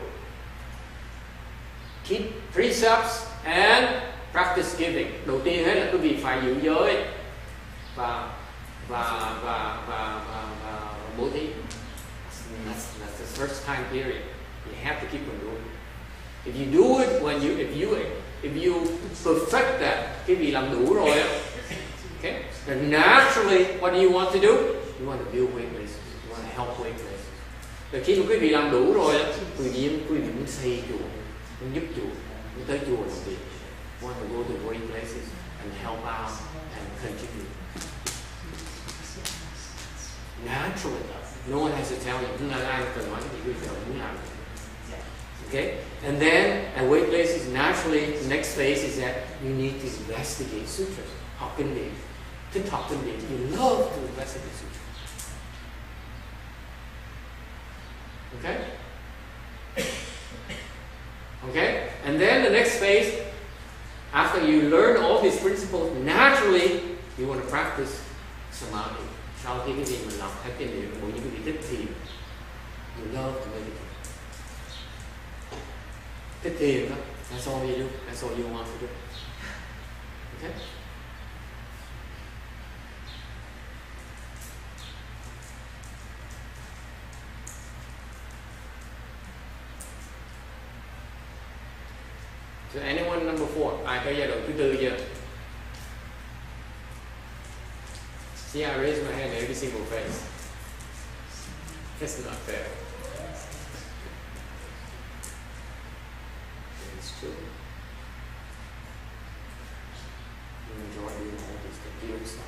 keep precepts and practice giving. Đầu tiên hết là quý vị phải giữ giới và bố thí. That's the first time period. You have to keep on doing it. If you do it if you perfect that, quý vị làm đủ rồi, okay? Then naturally, what do you want to do? You want to build weight places. You want to help weight places. Rồi khi mà quý vị làm đủ rồi, tự nhiên quý vị muốn xây chùa, muốn giúp chùa, muốn tới chùa làm việc. You want to go to weight places and help out and contribute. Naturally, no one has to tell you. Không là ai cần nói thì quý vị muốn làm. Okay, and then at weight places, naturally, the next phase is that you need to investigate sutras. Học kinh điển, thích học kinh điển. You love to investigate sutras. Okay? Okay? And then the next phase, after you learn all these principles, naturally, you want to practice samadhi. Sau khi cái gì mình làm theo kinh điển, mỗi những cái vị thích thì you love to meditate. Thích thiền đó. That's all you do. That's all you want to do. Okay? So anyone number 4? Ai có giai đoạn thứ tư chưa? See, I raise my hand every single face. It's not fair. It's true. You enjoy doing all this stuff. You don't stop.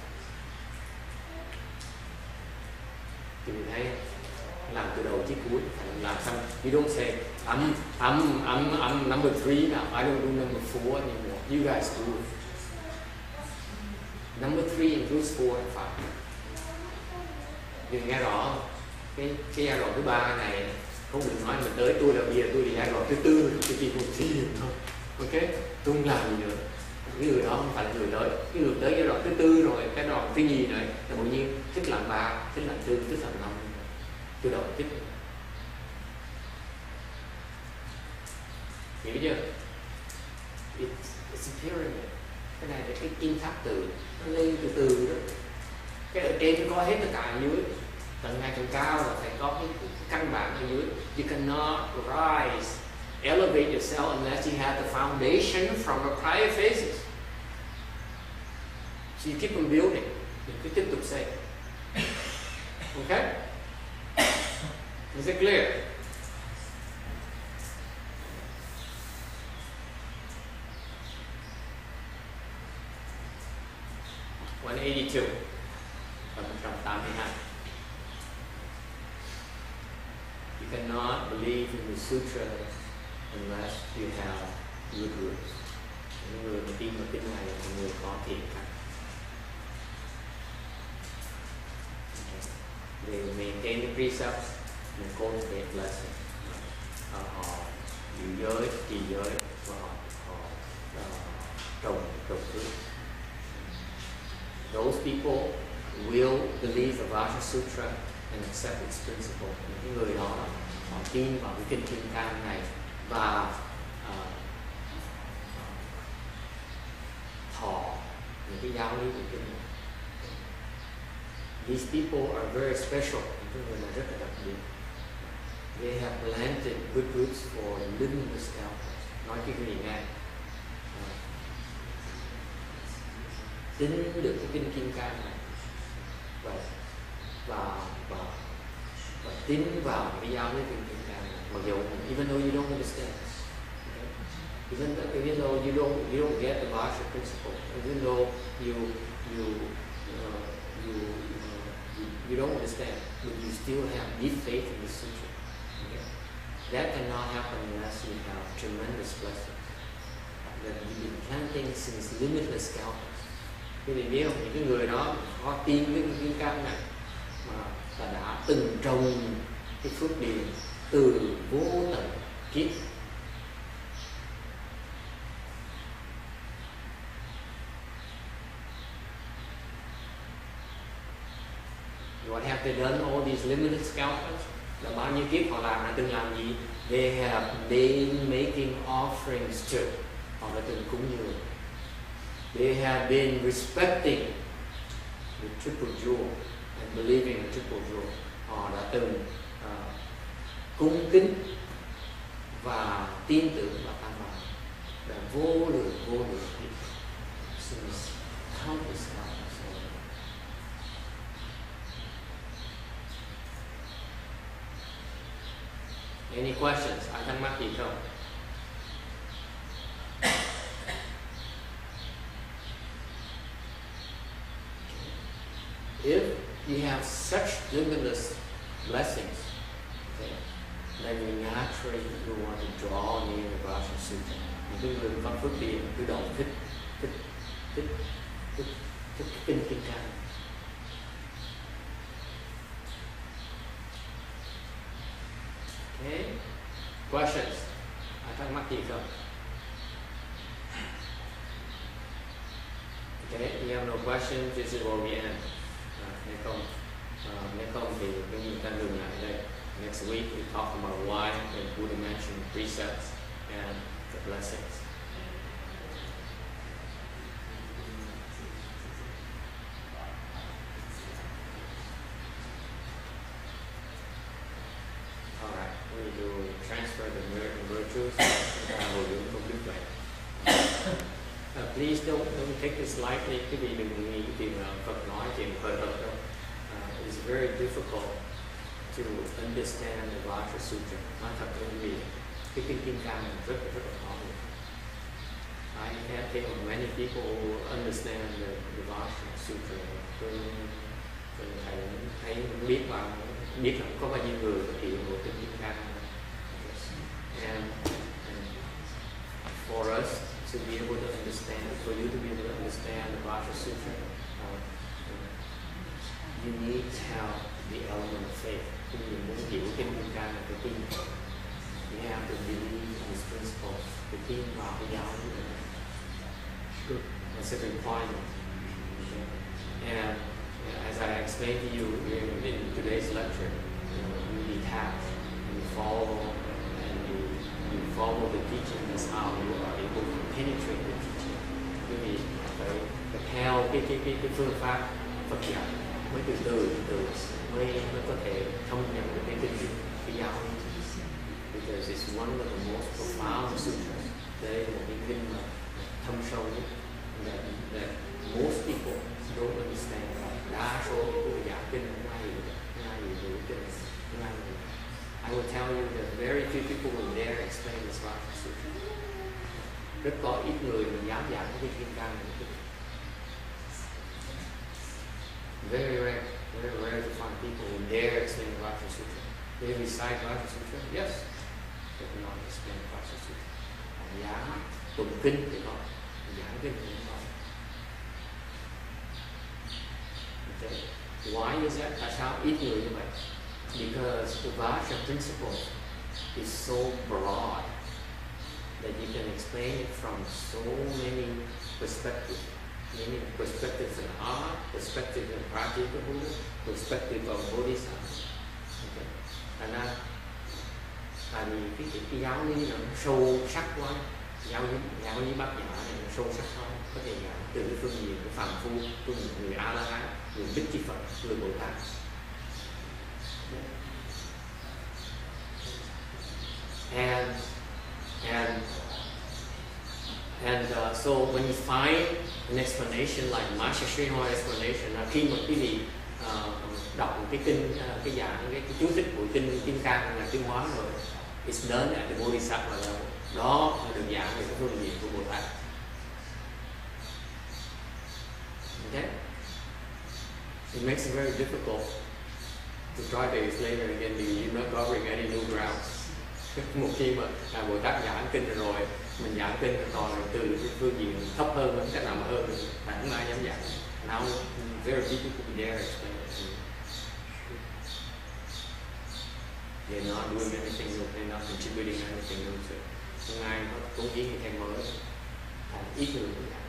Thì mình thấy làm từ đầu chí cuối, phải làm xong. You don't say, I'm number 3 now. I don't do number 4 anymore. You guys do it. Number 3 includes 4 and 5. Nhưng nghe rõ không? Cái giai đoạn thứ 3 này không được nói mình tới tôi là bây giờ tôi đi giai đoạn thứ 4 rồi, tôi chỉ còn thiền thôi. Ok? Tôi không làm gì nữa. Cái người đó không phải là người tới. Cái người tới giai đoạn thứ 4 rồi, cái đoạn thứ gì nữa là tự nhiên thích làm 3, thích làm 4, thích làm 5. Từ đầu thích. Hiểu chưa? It's a pyramid. Cái này là cái kim tháp từ, nó lên từ từ đó. Cái ở trên nó có hết tất cả ở dưới. Tầng ngay tầng cao là phải có cái căn bản ở dưới. You cannot rise, elevate yourself unless you have the foundation from the prior phases. So you keep on building. You cứ tiếp tục xây. Okay? Is it clear? 182 và 182. You cannot believe in the sutra unless you have good roots. Những người mà tin vào kinh này là người có thiện căn. They maintain the precepts and cultivate blessing. Họ giữ giới, trì giới và họ trồng phước. Those people will believe the Vajra Sutra and accept its principle. Những người đó họ tin vào cái kinh Kim Cang này và thọ những cái giáo lý của kinh này. These people are very special. Những người này rất là đặc biệt. They have planted good roots for limitless elders. Nói cái gì nghe? Tin được cái kinh Kim Cang này và tin vào cái giáo lý kinh Kim Cang này. Mặc dù even though you don't understand, okay? Even though you don't get the Vajra principle, even though you don't understand, but you still have deep faith in the sutra. Okay? That cannot happen unless you have tremendous blessings. That you've been planting since limitless elders. Quý vị biết không? Những cái người đó có tin cái Kim Cang này mà đã từng trồng cái phước điền từ vô tận kiếp. What have they done? All these limited scalpers? Là bao nhiêu kiếp họ làm, đã từng làm gì? They have been making offerings to. Họ đã từng cúng dường. They have been respecting the triple jewel and believing in the triple jewel. Họ đã từng cung kính và tin tưởng vào Tam Bảo đã vô lượng kiếp since countless times. Any questions? Ai thắc mắc gì không? If you have such limitless blessings, okay, then you naturally will want to draw near the Vajra Sutra. Những người có phước điền tự động thích kinh Kim Cang. Okay, questions? Ai thắc mắc gì không? Okay, we have no questions. This is where we end. Nếu không thì chúng ta dừng lại đây. Next week we talk about why the Buddha mentioned precepts and the blessings. Alright, we will transfer the virtues and we'll do công đức vậy. Please don't take this lightly. Quý vị đừng nghĩ chuyện Phật nói chuyện khởi hợp đâu. It's very difficult to understand the Vajra Sutra. Nói thật với quý vị, cái kinh Kim Cang này rất là khó hiểu. I have been with many people who understand the Vajra Sutra. Tôi thấy biết là có bao nhiêu người có hiểu của kinh Kim Cang. And for us to be able to understand, for you to be able to understand the Vajra Sutra, you need to have the element of faith. Khi mình muốn hiểu kinh Kim Cang là phải tin. You have to believe in this principle. Phải tin vào cái giáo lý này. That's a requirement. Okay? And as I explained to you in today's lecture, you detach, you follow the teaching. That's how you are able to penetrate the teaching. Quý vị phải theo cái phương pháp Phật dạy mới từ mới có thể thông nhận được cái giáo lý. Because it's one of the most profound sutras. Đây là một cái kinh mà thâm sâu nhất that most people don't understand. Đa số những người giảng kinh không ai hiểu kinh. I will tell you that very few people will dare explain this Vajra Sutra. Rất có ít người mà dám giảng cái Kim Cang này. Very rare to find people who dare explain the Vajra Sutra. They recite Vajra Sutra, yes, but not explain Vajra Sutra. Dám tụng kinh thì không, giảng kinh thì không. Okay. Why is that? Tại sao ít người như vậy? Because the Vajra principle is so broad that you can explain it from so many perspectives. Many perspectives in art, perspective in practical Buddha, perspective of Bodhisattva. Okay. Thành ra, tại vì cái giáo lý nó sâu sắc quá, giáo lý bát nhã này nó sâu sắc quá, có thể giảng từ cái phương diện của phàm phu, phương diện người A La Hán, người Bích Chi Phật, người Bồ Tát. So when you find an explanation like Master Sri Hoa explanation, khi mà quý vị đọc cái kinh, cái dạng, cái chú thích của kinh Cang là tiếng Hóa rồi, it's done at the Bodhisattva level. Đó là được giảng về cái phương diện của Bồ Tát. Okay? It makes it very difficult to try to explain it again because you're not covering any new grounds. Một khi mà Bồ Tát giảng kinh rồi, mình giảng kinh còn từ cái phương diện thấp hơn, cách nào mà hơn, mà không ai dám giảng. Now, very few people dare explain it. They're not doing anything new, they're not contributing anything new to it. Không ai có cống hiến gì thêm mới, còn ít người cũng giảng.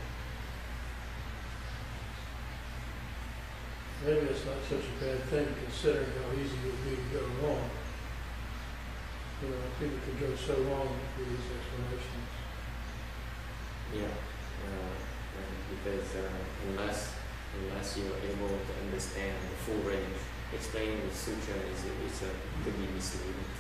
Maybe it's not such a bad thing considering how easy it would be to go wrong. You know, people could go so wrong with these explanations. Yeah, because unless you're able to understand the full range, explaining the sutra could be misleading.